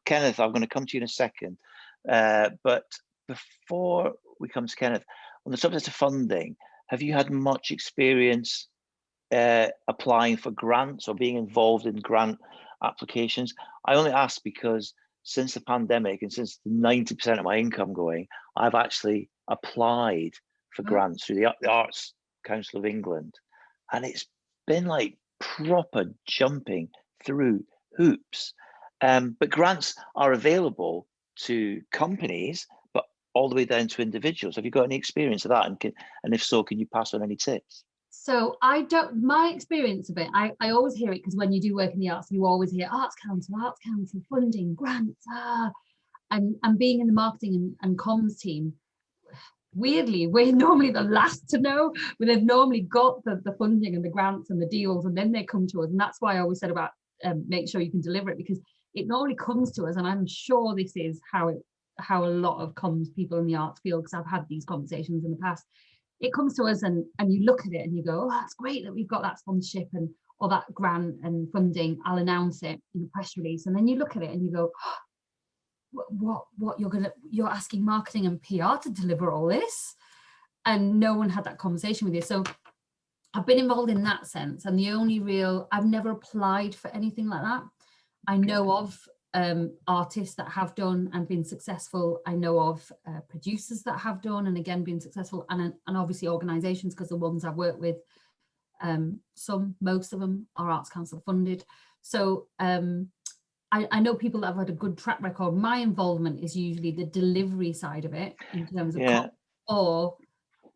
Kenneth, I'm going to come to you in a second. But before we come to Kenneth, on the subject of funding, have you had much experience applying for grants or being involved in grant applications? I only ask because since the pandemic and since 90% of my income going, I've actually applied for grants through the Arts Council of England, and it's been like proper jumping through hoops. But grants are available to companies, but all the way down to individuals. Have you got any experience of that? And if so, can you pass on any tips? So my experience of it, I always hear it, because when you do work in the arts, you always hear Arts Council funding, grants, and being in the marketing and comms team, weirdly, we're normally the last to know, but they've normally got the funding and the grants and the deals, and then they come to us. And that's why I always said about make sure you can deliver it, because it normally comes to us. And I'm sure this is how a lot of comms people in the arts feel, because I've had these conversations in the past. It comes to us and you look at it and you go, oh, that's great that we've got that sponsorship or that grant and funding. I'll announce it in a press release. And then you look at it and you go, oh, what you're asking marketing and PR to deliver all this? And no one had that conversation with you. So I've been involved in that sense. And the only I've never applied for anything like that. I know of artists that have done and been successful. I know of producers that have done and again been successful, and obviously organisations, because the ones I've worked with, most of them are Arts Council funded. So I know people that have had a good track record. My involvement is usually the delivery side of it in terms of or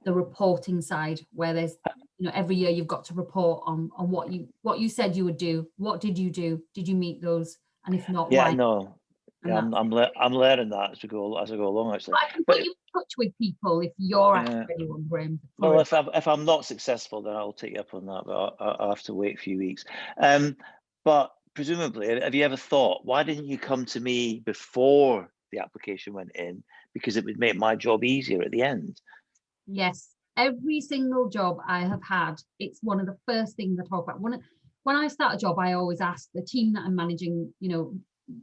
the reporting side, where there's, you know, every year you've got to report on what you said you would do. What did you do? Did you meet those? And if not, why? I'm learning that as I go along, actually. I can put you in touch with people if you're after anyone, Graeme. Well, if I'm not successful, then I'll take you up on that, but I'll have to wait a few weeks. But presumably, have you ever thought, why didn't you come to me before the application went in? Because it would make my job easier at the end. Yes, every single job I have had, it's one of the first things I talk about. When I start a job, I always ask the team that I'm managing, you know,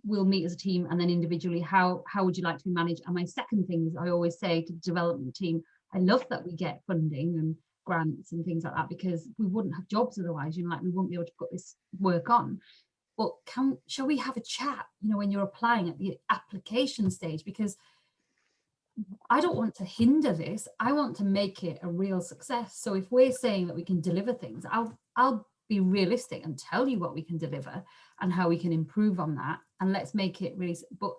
we'll meet as a team, and then individually, how would you like to be managed? And my second thing is I always say to the development team, I love that we get funding and grants and things like that, because we wouldn't have jobs otherwise, you know, like we wouldn't be able to put this work on. But shall we have a chat, you know, when you're applying at the application stage? Because I don't want to hinder this. I want to make it a real success. So if we're saying that we can deliver things, I'll be realistic and tell you what we can deliver and how we can improve on that. And let's make it really. But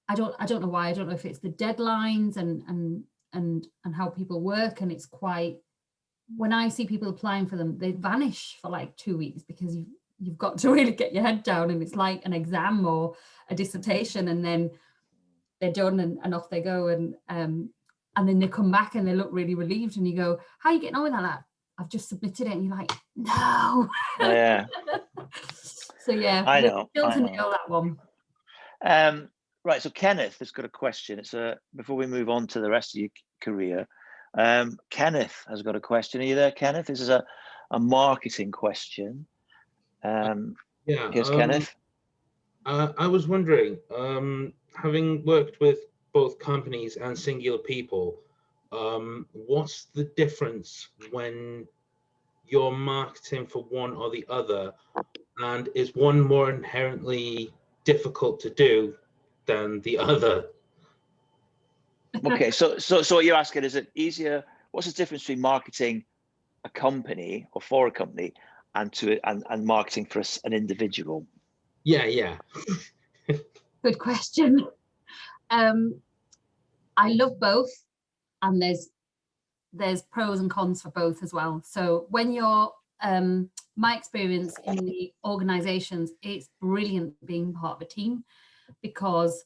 I don't know why. I don't know if it's the deadlines and how people work. And it's quite, when I see people applying for them, they vanish for like 2 weeks because you've got to really get your head down, and it's like an exam or a dissertation, and then they're done and off they go, and then they come back and they look really relieved, and you go, how are you getting on with that? I've just submitted it, and you're like, no. Yeah. So yeah, I know. Still to nail that one. Right, so Kenneth has got a question. It's before we move on to the rest of your career. Kenneth has got a question. Are you there, Kenneth? This is a marketing question. Yeah. Here's Kenneth. I was wondering, having worked with both companies and singular people, what's the difference when you're marketing for one or the other, and is one more inherently difficult to do than the other? Okay, so what you're asking, is it easier? What's the difference between marketing a company or for a company and marketing for an individual? Yeah. Good question. I love both, and there's pros and cons for both as well. So when you're my experience in the organizations, it's brilliant being part of a team, because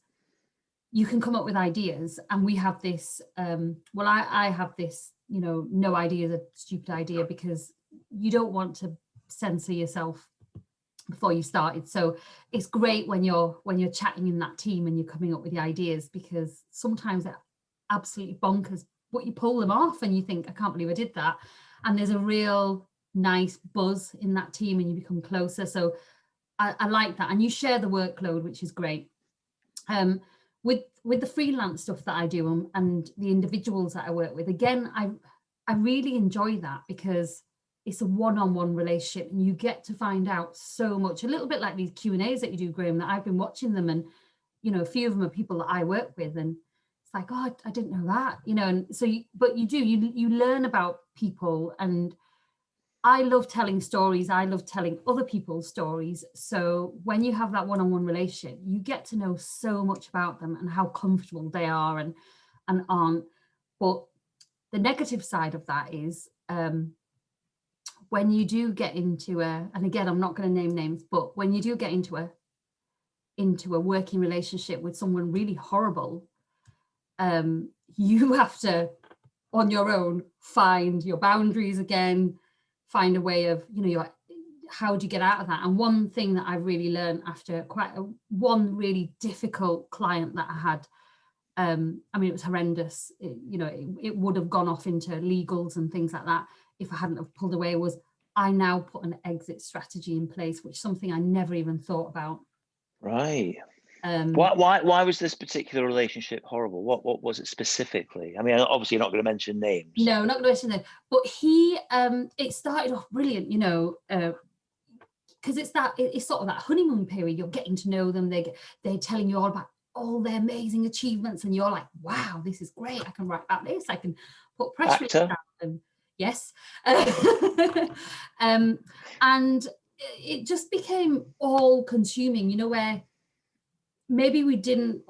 you can come up with ideas, and we have this I have this, no idea is a stupid idea, because you don't want to censor yourself before you started. So it's great when you're chatting in that team and you're coming up with the ideas, because sometimes they're absolutely bonkers, but you pull them off and you think, I can't believe I did that. And there's a real nice buzz in that team and you become closer. So I like that. And you share the workload, which is great. With the freelance stuff that I do and the individuals that I work with, again, I really enjoy that, because it's a one-on-one relationship and you get to find out so much, a little bit like these Q&As that you do, Graeme, that I've been watching them, and a few of them are people that I work with, and it's like, oh, I didn't know that, and so you learn about people, and I love telling stories. I love telling other people's stories. So when you have that one-on-one relationship, you get to know so much about them and how comfortable they are and aren't. But the negative side of that is when you do get into and again, I'm not going to name names, but when you do get into a working relationship with someone really horrible, you have to, on your own, find your boundaries again, find a way of, how do you get out of that? And one thing that I really learned after one really difficult client that I had, it was horrendous. It would have gone off into legals and things like that if I hadn't have pulled away, was I now put an exit strategy in place, which is something I never even thought about. Right. Why was this particular relationship horrible? What was it specifically? I mean, obviously you're not going to mention names. No, not going to mention names. But he, it started off brilliant, because it's sort of that honeymoon period. You're getting to know them. They're telling you all about all their amazing achievements, and you're like, wow, this is great. I can write about this. I can put press releases out. And yes, and it just became all consuming. Where maybe we didn't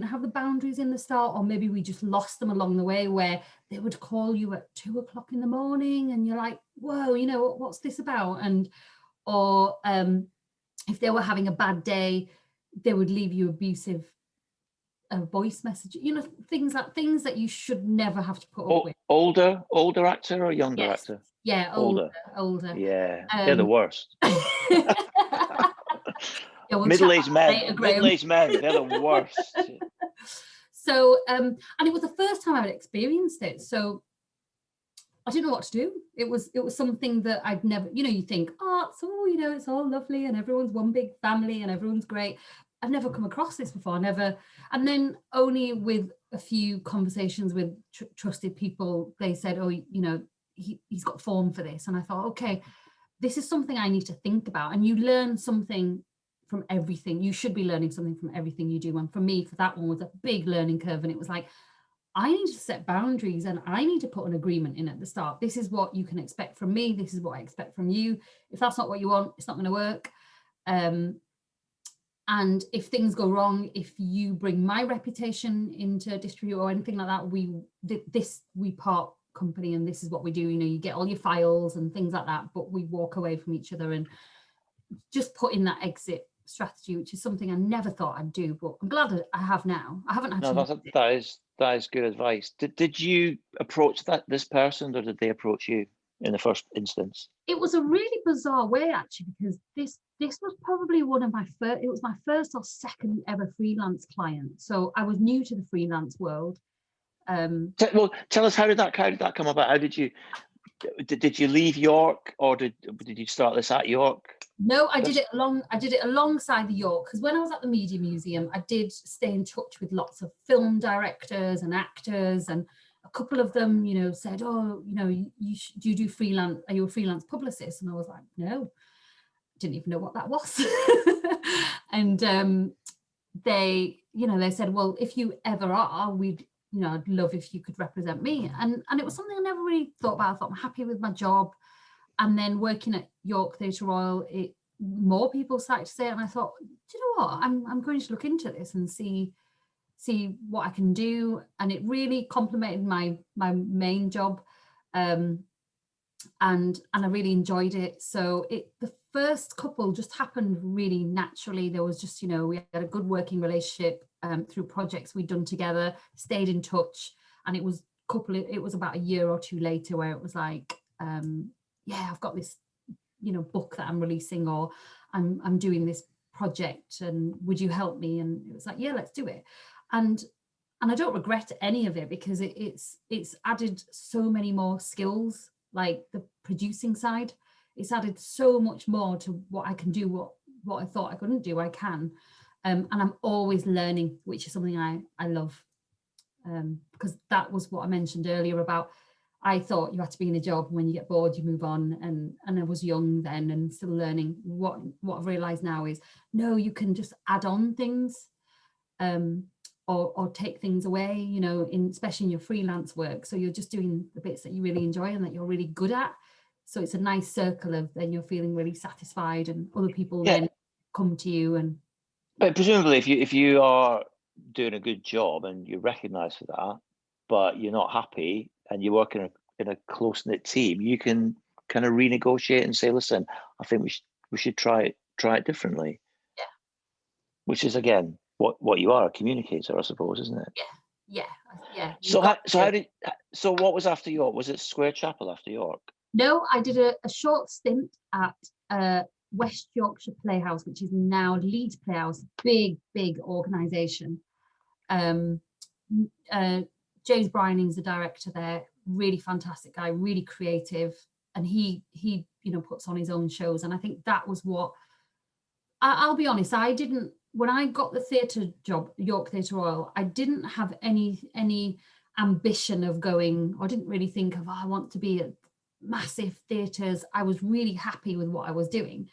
have the boundaries in the start, or maybe we just lost them along the way, where they would call you at 2 o'clock in the morning and you're like, whoa, what's this about? Or if they were having a bad day, they would leave you abusive voice messages, things that you should never have to put up with. Older actor or younger actor? Yeah, older. Yeah, they're the worst. We'll middle-aged men, they're the worst. So, and it was the first time I'd experienced it. So I didn't know what to do. It was something that I'd never, you think, it's all lovely and everyone's one big family and everyone's great. I've never come across this before, never. And then only with a few conversations with trusted people, they said, oh, he's got form for this. And I thought, okay, this is something I need to think about. And you learn something from everything. You should be learning something from everything you do. And for me, for that one was a big learning curve. And it was like, I need to set boundaries and I need to put an agreement in at the start. This is what you can expect from me. This is what I expect from you. If that's not what you want, it's not going to work. And if things go wrong, if you bring my reputation into dispute or anything like that, we part company and this is what we do. You know, you get all your files and things like that, but we walk away from each other and just put in that exit strategy, which is something I never thought I'd do, but I'm glad I have now. I haven't had No, that is good advice. Did you approach this person, or did they approach you in the first instance? It was a really bizarre way, actually, because this was probably one of my first, it was my first or second ever freelance client. So I was new to the freelance world. Well, tell us, how did that come about? How did you leave York, or did you start this at York? No, I did it alongside the York, because when I was at the Media Museum, I did stay in touch with lots of film directors and actors, and a couple of them, you know, said, oh, you know, do you do freelance? Are you a freelance publicist? And I was like, no, didn't even know what that was. And they said, well, if you ever are, I'd love if you could represent me. And it was something I never really thought about. I thought, I'm happy with my job. And then working at York Theatre Royal, more people started to say it, and I thought, do you know what? I'm going to look into this and see what I can do. And it really complemented my main job, and I really enjoyed it. So the first couple just happened really naturally. There was just, you know, we had a good working relationship through projects we'd done together, stayed in touch, and it was about a year or two later where it was like, yeah, I've got this, you know, book that I'm releasing, or I'm doing this project, and would you help me? And it was like, yeah, let's do it. And I don't regret any of it, because it's added so many more skills, like the producing side. It's added so much more to what I can do, what I thought I couldn't do, I can. And I'm always learning, which is something I love, because that was what I mentioned earlier about, I thought you had to be in a job, and when you get bored, you move on. And I was young then and still learning. What I've realised now is, no, you can just add on things, or take things away, you know, especially in your freelance work. So you're just doing the bits that you really enjoy and that you're really good at. So it's a nice circle of then you're feeling really satisfied, and other people then come to you. But presumably, if you are doing a good job and you're recognised for that, but you're not happy, and you work in a close-knit team, you can kind of renegotiate and say, listen, I think we should try it differently. Yeah. Which is, again, what you are, a communicator, I suppose, isn't it? Yeah. So what was after York? Was it Square Chapel after York? No, I did a short stint at West Yorkshire Playhouse, which is now Leeds Playhouse, big organisation. James Bryning's the director there, really fantastic guy, really creative, and he you know, puts on his own shows. And I think that was what I'll be honest, I didn't, when I got the theatre job, York Theatre Royal, I didn't have any ambition of going, or didn't really think of, I want to be at massive theatres. I was really happy with what I was doing.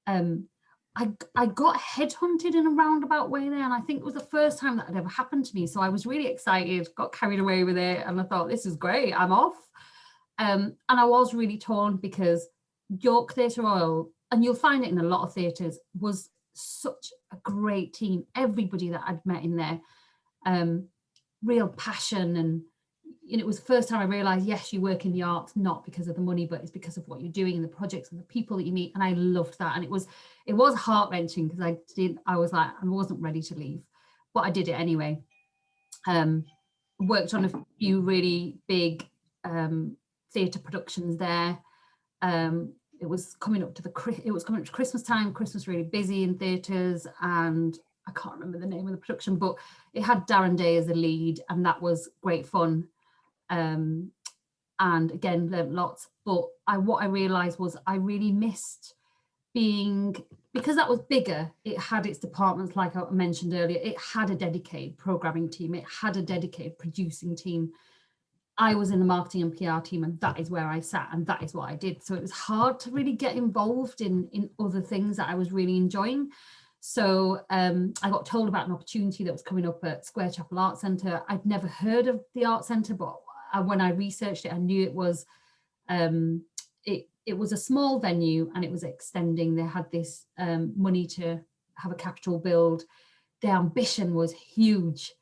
I got headhunted in a roundabout way there, and I think it was the first time that had ever happened to me. So I was really excited, got carried away with it, and I thought, this is great, I'm off. And I was really torn, because York Theatre Royal, and you'll find it in a lot of theatres, was such a great team. Everybody that I'd met in there, real passion, and you know, it was the first time I realised, yes, you work in the arts not because of the money, but it's because of what you're doing and the projects and the people that you meet. And I loved that. And it was heart-wrenching, because I was like, I wasn't ready to leave, but I did it anyway. Worked on a few really big theatre productions there. It was coming up to Christmas time. Christmas really busy in theatres, and I can't remember the name of the production, but it had Darren Day as a lead, and that was great fun. And again, learned lots. But what I realised was I really missed being, because that was bigger, it had its departments, like I mentioned earlier, it had a dedicated programming team, it had a dedicated producing team. I was in the marketing and PR team, and that is where I sat, and that is what I did. So it was hard to really get involved in other things that I was really enjoying. So I got told about an opportunity that was coming up at Square Chapel Art Centre. I'd never heard of the art centre, but when I researched it, I knew it was it was a small venue and it was extending. They had this money to have a capital build. Their ambition was huge.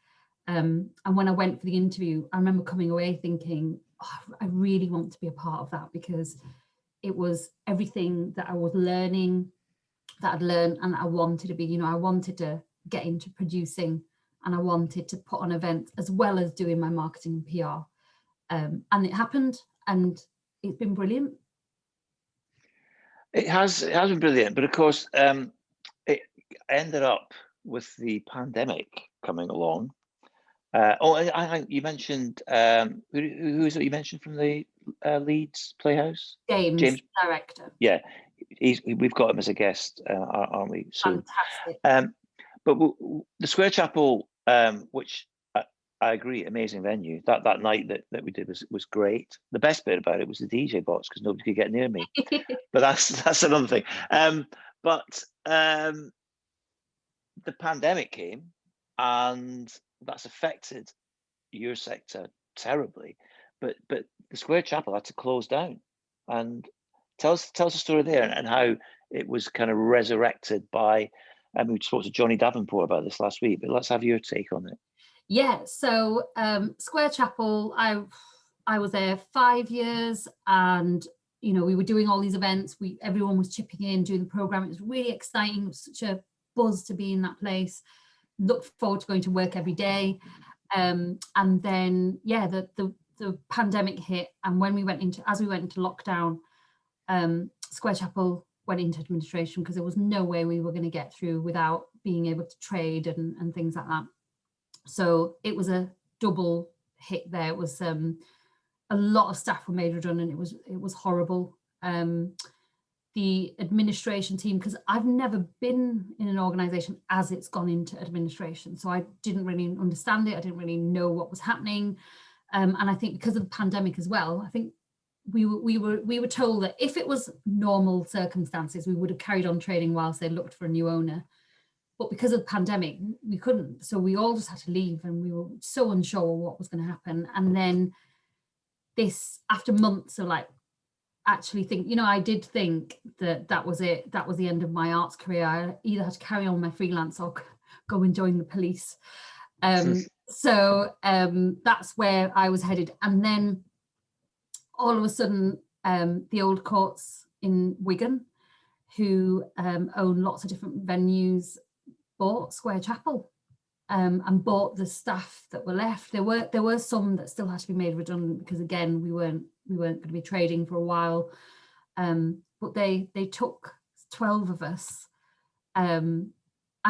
And when I went for the interview, I remember coming away thinking, oh, I really want to be a part of that, because it was everything that I was learning, that I'd learned, and I wanted to be, you know, I wanted to get into producing, and I wanted to put on events as well as doing my marketing and PR. And it happened, and it's been brilliant. It has been brilliant, but of course, it ended up with the pandemic coming along. You mentioned who is it you mentioned from the Leeds Playhouse? James, director. Yeah, we've got him as a guest, aren't we? Soon. Fantastic. But the Square Chapel, which I agree, amazing venue. That night that we did was great. The best bit about it was the DJ box, because nobody could get near me. But that's another thing. But the pandemic came, and that's affected your sector terribly. But the Square Chapel had to close down. And tell us the story there, and how it was kind of resurrected by. We spoke to Johnny Davenport about this last week, but let's have your take on it. Yeah, so Square Chapel, I was there 5 years, and you know, we were doing all these events. Everyone was chipping in, doing the program. It was really exciting. It was such a buzz to be in that place. Looked forward to going to work every day. And then the pandemic hit, and when we went into lockdown, Square Chapel went into administration, because there was no way we were going to get through without being able to trade and things like that. So it was a double hit there. It was a lot of staff were made redundant. It was horrible. The administration team, because I've never been in an organisation as it's gone into administration, so I didn't really understand it. I didn't really know what was happening, and I think because of the pandemic as well, I think we were told that if it was normal circumstances, we would have carried on trading whilst they looked for a new owner. But because of the pandemic, we couldn't. So we all just had to leave, and we were so unsure what was going to happen. And then this, after months of like actually think, you know, I did think that was it. That was the end of my arts career. I either had to carry on my freelance or go and join the police. So that's where I was headed. And then all of a sudden, the Old Courts in Wigan, who own lots of different venues, bought Square Chapel, and bought the staff that were left. There were some that still had to be made redundant, because again, we weren't going to be trading for a while. But they took 12 of us, and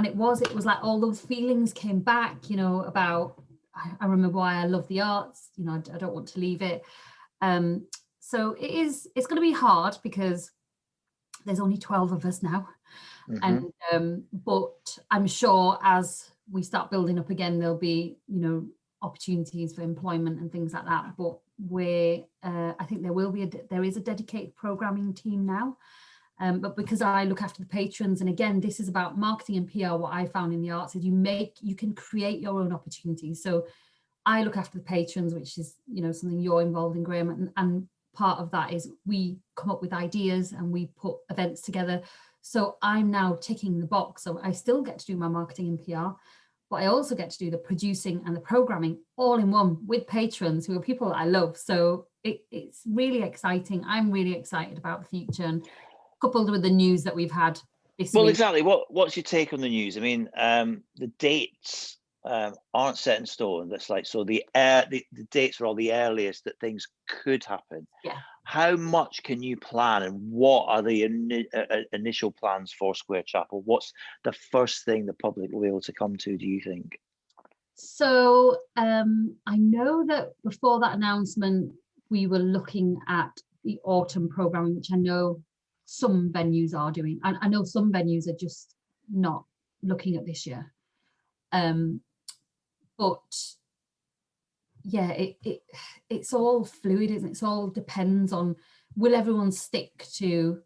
it was like all those feelings came back, you know, about I remember why I love the arts. You know, I don't want to leave it. So it's going to be hard, because there's only 12 of us now. Mm-hmm. And but I'm sure as we start building up again, there'll be, you know, opportunities for employment and things like that. But I think there is a dedicated programming team now. But because I look after the patrons, and again, this is about marketing and PR. What I found in the arts is you can create your own opportunities. So I look after the patrons, which is, you know, something you're involved in, Graeme, and part of that is we come up with ideas and we put events together. So I'm now ticking the box. So I still get to do my marketing and PR, but I also get to do the producing and the programming all in one with patrons who are people that I love. So it's really exciting. I'm really excited about the future, and coupled with the news that we've had this week. Exactly. What's your take on the news? I mean, the dates aren't set in stone. That's like, so the dates are all the earliest that things could happen. Yeah. How much can you plan, and what are the initial plans for Square Chapel? What's the first thing the public will be able to come to, do you think? So I know that before that announcement, we were looking at the autumn programming, which I know some venues are doing. And I know some venues are just not looking at this year. But yeah, it's all fluid, isn't it? It all depends on, will everyone stick to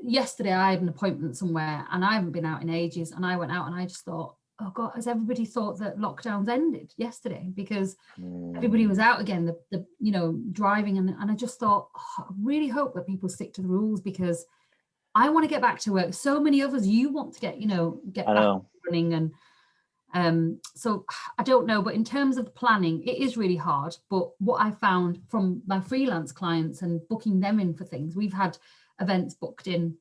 yesterday I had an appointment somewhere and I haven't been out in ages, and I went out and I just thought, oh God, has everybody thought that lockdowns ended yesterday? Because everybody was out again, the you know, driving, and I just thought, oh, I really hope that people stick to the rules, because I want to get back to work. So many others, you want to get, you know, get back running, and so I don't know, but in terms of planning, it is really hard. But what I found from my freelance clients and booking them in for things, we've had events booked in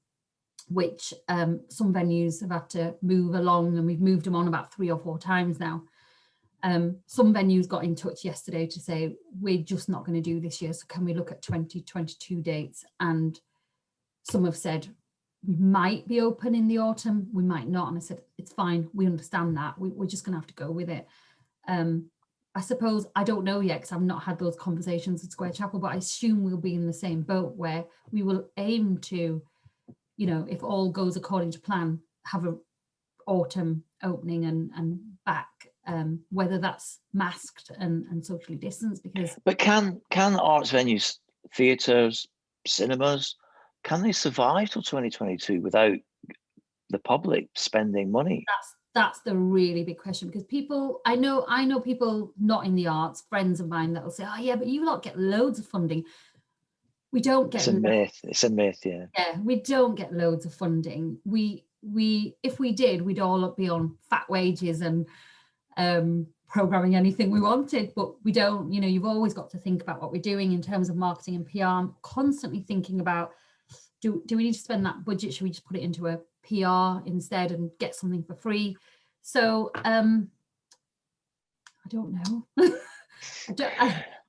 which some venues have had to move along, and we've moved them on about 3 or 4 times now. Some venues got in touch yesterday to say, we're just not going to do this year, so can we look at 2022 dates? And some have said, we might be open in the autumn, we might not. And I said, it's fine, we understand that, we're just going to have to go with it. I suppose, I don't know yet, because I've not had those conversations with Square Chapel, but I assume we'll be in the same boat, where we will aim to, you know, if all goes according to plan, have a autumn opening and back, whether that's masked and socially distanced. Because but can arts venues, theatres, cinemas, can they survive till 2022 without the public spending money? That's the really big question, because people, I know people not in the arts, friends of mine, that will say, oh yeah, but you lot get loads of funding. We don't get. It's a myth, yeah. Yeah, we don't get loads of funding. We if we did, we'd all be on fat wages and programming anything we wanted, but we don't. You know, you've always got to think about what we're doing in terms of marketing and PR. I'm constantly thinking about, do we need to spend that budget? Should we just put it into a PR instead and get something for free? So I don't know. I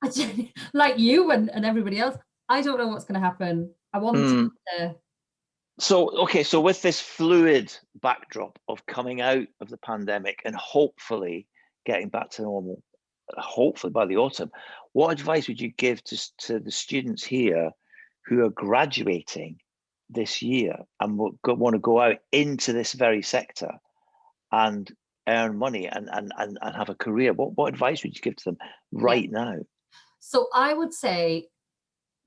don't, like you and everybody else, I don't know what's going to happen. I want to. So with this fluid backdrop of coming out of the pandemic and hopefully getting back to normal, hopefully by the autumn, what advice would you give to the students here who are graduating this year and want to go out into this very sector and earn money and have a career? What advice would you give to them right now? So I would say,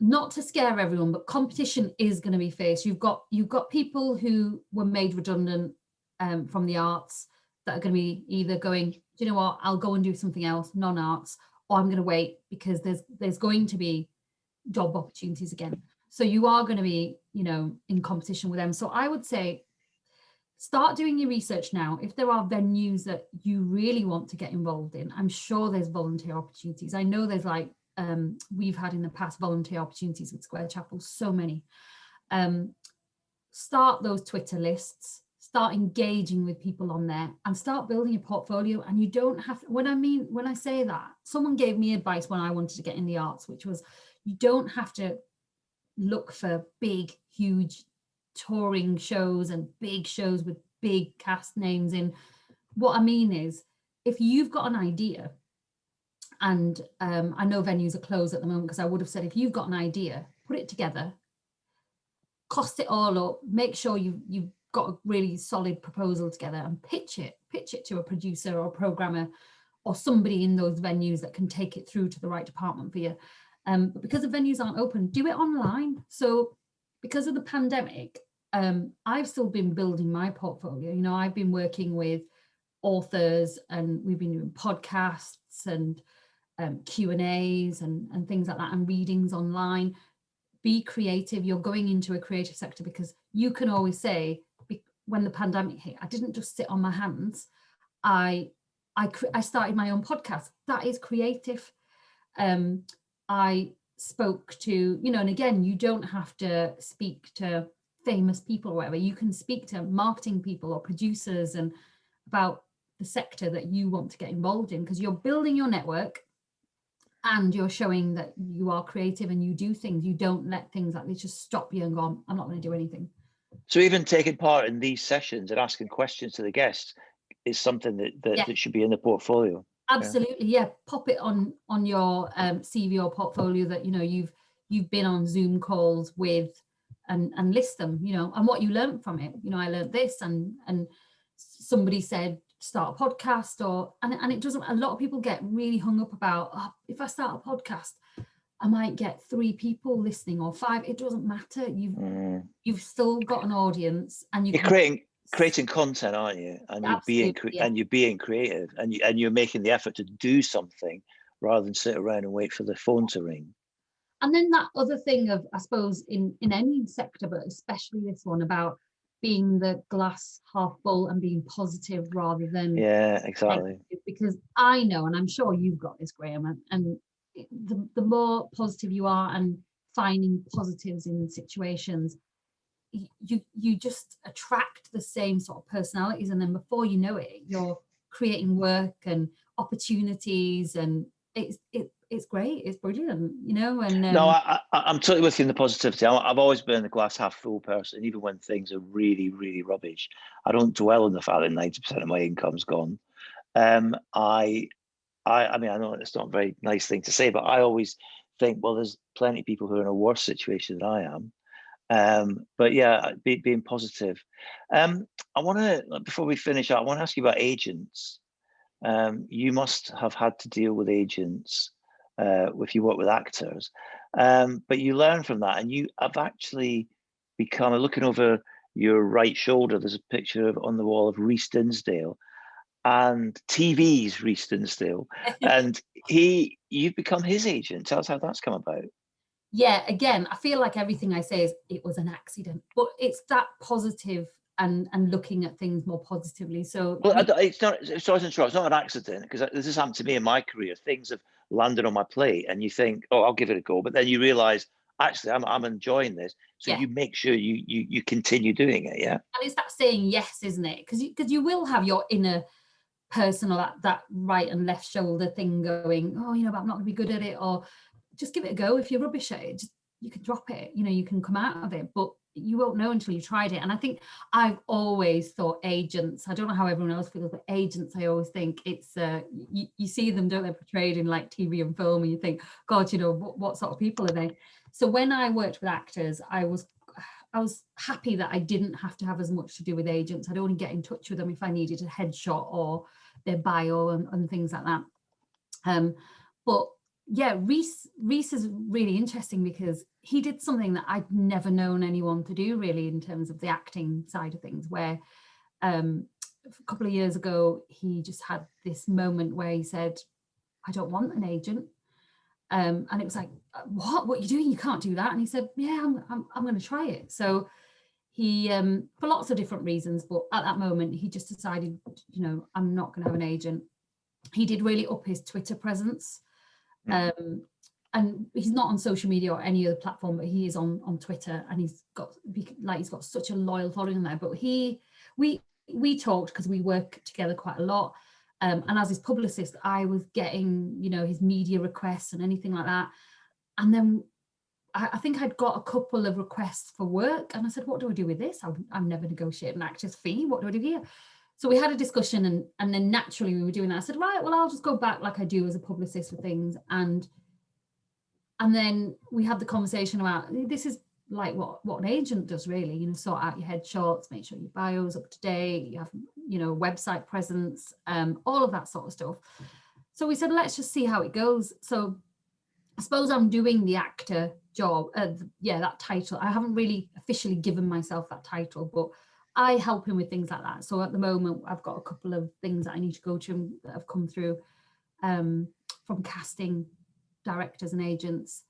not to scare everyone, but competition is going to be faced. You've got people who were made redundant from the arts that are going to be either going, do you know what, I'll go and do something else, non-arts, or I'm going to wait because there's going to be job opportunities again. So you are going to be, you know, in competition with them. So I would say, start doing your research now. If there are venues that you really want to get involved in, I'm sure there's volunteer opportunities. I know there's like, we've had in the past volunteer opportunities with Square Chapel, so many. Start those Twitter lists, start engaging with people on there, and start building a portfolio. And you don't have to, when I say that, someone gave me advice when I wanted to get in the arts, which was, you don't have to look for big, huge touring shows and big shows with big cast names in. What I mean is, if you've got an idea, and I know venues are closed at the moment, because I would have said, if you've got an idea, put it together, cost it all up, make sure you've got a really solid proposal together, and pitch it to a producer or a programmer or somebody in those venues that can take it through to the right department for you. But because the venues aren't open, do it online. So because of the pandemic, I've still been building my portfolio. You know, I've been working with authors, and we've been doing podcasts and Q&As and things like that, and readings online. Be creative. You're going into a creative sector, because you can always say, when the pandemic hit, I didn't just sit on my hands. I started my own podcast. That is creative. I spoke to, you know, and again, you don't have to speak to famous people or whatever. You can speak to marketing people or producers and about the sector that you want to get involved in, because you're building your network and you're showing that you are creative and you do things. You don't let things like this just stop you and go, I'm not going to do anything. So even taking part in these sessions and asking questions to the guests is something that should be in the portfolio. Absolutely, yeah. Pop it on your CV or portfolio that, you know, you've been on Zoom calls with, and list them, you know, and what you learned from it. You know, I learned this, and somebody said start a podcast, and it doesn't. A lot of people get really hung up about, oh, if I start a podcast, I might get 3 people listening or 5. It doesn't matter. You've still got an audience, and you're creating content, aren't you? And you're being creative, and you're making the effort to do something rather than sit around and wait for the phone to ring. And then that other thing of, I suppose, in any sector, but especially this one, about being the glass half full and being positive rather than exactly negative. Because I know, and I'm sure you've got this, Graeme, and the more positive you are and finding positives in situations, you just attract the same sort of personalities, and then before you know it, you're creating work and opportunities, and it's great, it's brilliant, you know. And no, I'm totally with you in the positivity. I've always been a glass half full person, even when things are really, really rubbish. I don't dwell on the fact that 90% of my income's gone. I mean, I know it's not a very nice thing to say, but I always think, well, there's plenty of people who are in a worse situation than I am. But yeah, being positive. I want to, before we finish up, I want to ask you about agents. You must have had to deal with agents if you work with actors, but you learn from that, and you have actually become, looking over your right shoulder, there's a picture on the wall of Rhys Dinsdale, and TV's Rhys Dinsdale, and you've become his agent. Tell us how that's come about. Yeah, again, I feel like everything I say is it was an accident, but it's that positive and looking at things more positively. So well, it's not an accident, because this has happened to me in my career. Things have landed on my plate and you think, oh, I'll give it a go, but then you realize, actually, I'm enjoying this, so you make sure you continue doing it. And it's that saying yes, isn't it? Because you will have your inner person, or that right and left shoulder thing going, oh, but I'm not gonna be good at it, or just give it a go. If you're rubbish at it, you can drop it, you can come out of it, but you won't know until you tried it. And I think I've always thought agents, I don't know how everyone else feels, but agents, I always think it's you see them, don't they, portrayed in like TV and film, and you think, God, what sort of people are they? So when I worked with actors, I was happy that I didn't have to have as much to do with agents. I'd only get in touch with them if I needed a headshot or their bio and things like that. But yeah, Rhys is really interesting because he did something that I'd never known anyone to do, really, in terms of the acting side of things, where a couple of years ago, he just had this moment where he said, I don't want an agent. And it was like, what are you doing? You can't do that. And he said, yeah, I'm going to try it. So he, for lots of different reasons, but at that moment, he just decided, I'm not going to have an agent. He did really up his Twitter presence. And he's not on social media or any other platform, but he is on Twitter, and he's got such a loyal following there. But we talked because we work together quite a lot. And as his publicist, I was getting, his media requests and anything like that. And then I think I'd got a couple of requests for work, and I said, what do I do with this? I'm never negotiating an actor's fee. What do I do here? So we had a discussion, and then naturally we were doing that. I said, right, well, I'll just go back like I do as a publicist for things. And then we had the conversation about, this is like what an agent does, really, sort out your headshots, make sure your bio's up to date, you have, website presence, all of that sort of stuff. So we said, let's just see how it goes. So I suppose I'm doing the actor job, that title. I haven't really officially given myself that title, but I help him with things like that. So at the moment, I've got a couple of things that I need to go to that have come through from casting directors and agents.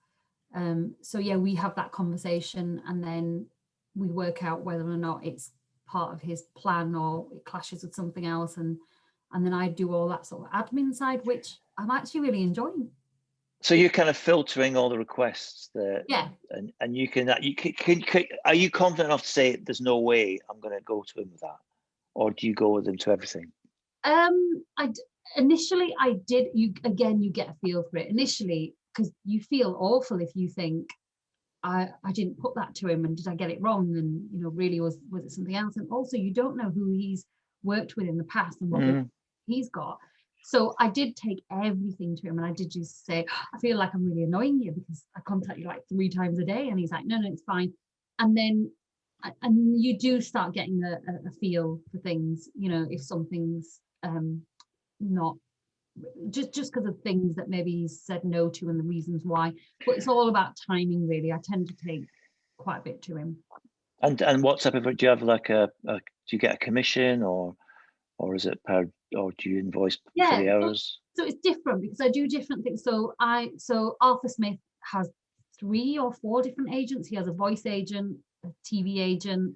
So yeah, we have that conversation, and then we work out whether or not it's part of his plan or it clashes with something else. And then I do all that sort of admin side, which I'm actually really enjoying. So you're kind of filtering all the requests that, and you can are you confident enough to say there's no way I'm going to go to him with that, or do you go with him to everything? Initially I did. You get a feel for it initially, because you feel awful if you think I didn't put that to him, and did I get it wrong, and really was it something else, and also you don't know who he's worked with in the past and what he's got. So I did take everything to him, and I did just say, I feel like I'm really annoying you because I contact you like 3 times a day. And he's like, no, it's fine. And then you do start getting a feel for things, if something's not just because of things that maybe he's said no to and the reasons why. But it's all about timing, really. I tend to take quite a bit to him. And what type of, do you have like do you get a commission, or is it per, or do you invoice for the hours? So it's different because I do different things. So Arthur Smith has 3 or 4 different agents. He has a voice agent, a TV agent,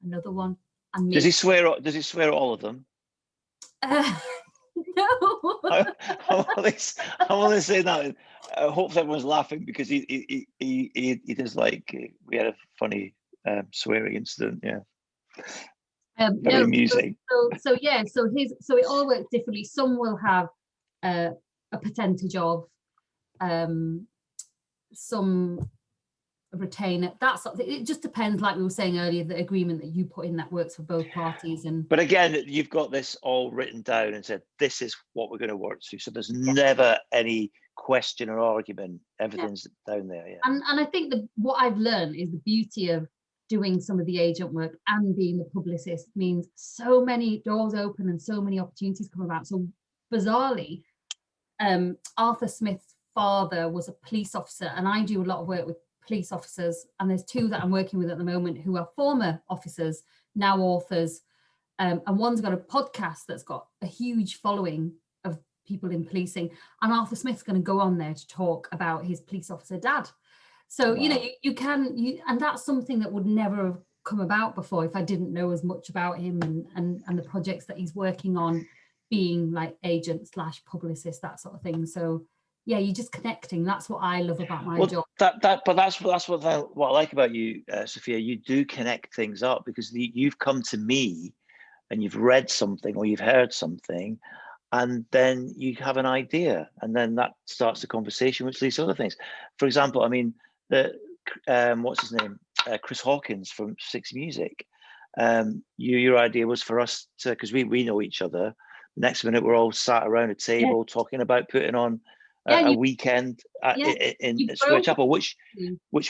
another one, and me. Does he swear at all of them? No. I'm only saying that. I hope everyone's laughing because he does, like, we had a funny swearing incident. Yeah. Very amusing. So it all works differently. Some will have a percentage of, some retain it. That sort of thing. It just depends, like we were saying earlier, the agreement that you put in that works for both parties. But again, you've got this all written down and said this is what we're going to work to. So there's never any question or argument. Everything's down there. Yeah. And I think what I've learned is the beauty of doing some of the agent work and being the publicist means so many doors open and so many opportunities come about. So bizarrely, Arthur Smith's father was a police officer, and I do a lot of work with police officers, and there's 2 that I'm working with at the moment who are former officers, now authors, and one's got a podcast that's got a huge following of people in policing, and Arthur Smith's going to go on there to talk about his police officer dad. So wow. You know, you can, and that's something that would never have come about before if I didn't know as much about him and the projects that he's working on, being like agent / publicist, that sort of thing. So yeah, you're just connecting. That's what I love about my job. But that's what I like about you, Sophia. You do connect things up because you've come to me and you've read something or you've heard something, and then you have an idea, and then that starts the conversation, which leads to other things. For example, I mean, what's his name? Chris Hawkins from Six Music. Your idea was for us to, because we know each other. The next minute we're all sat around a table talking about putting on a weekend in Square Chapel, which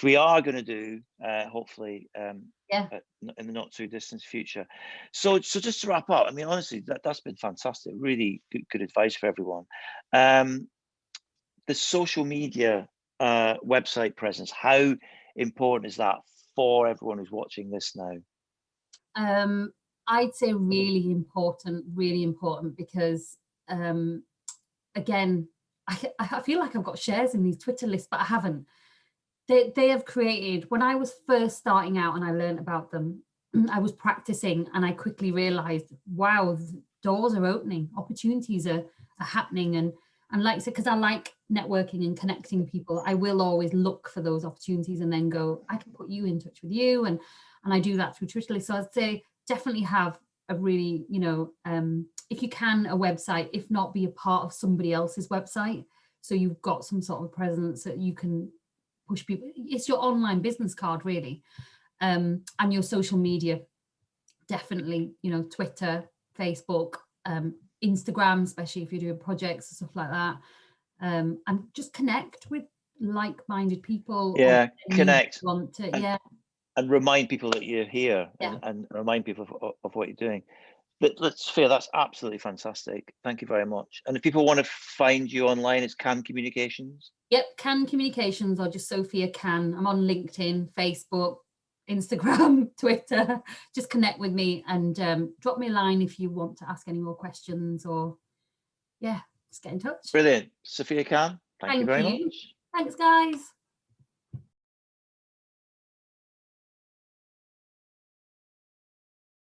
we are going to do hopefully in the not too distant future. So just to wrap up, I mean, honestly, that's been fantastic. Really good advice for everyone. The social media website presence, how important is that for everyone who's watching this now? I'd say really important because again, I feel like I've got shares in these Twitter lists, but I haven't. They have created, when I was first starting out and I learned about them, I was practicing and I quickly realized, wow, doors are opening, opportunities are happening. And like I said, because I like networking and connecting people, I will always look for those opportunities and then go, I can put you in touch with you. And I do that through Twitter lists. So I'd say definitely have a really, if you can, a website, if not, be a part of somebody else's website. So you've got some sort of presence that you can push people. It's your online business card, really. And your social media, definitely, Twitter, Facebook, Instagram, especially if you're doing projects and stuff like that. And just connect with like-minded people. Yeah, connect. And remind people that you're here and remind people of what you're doing. But Sophia, that's absolutely fantastic. Thank you very much. And if people want to find you online, it's Cann Communications? Yep, Cann Communications, or just Sofia Cann. I'm on LinkedIn, Facebook, Instagram, Twitter. Just connect with me and drop me a line if you want to ask any more questions, or just get in touch. Brilliant. Sophia Cann, thank you very much. Thanks, guys.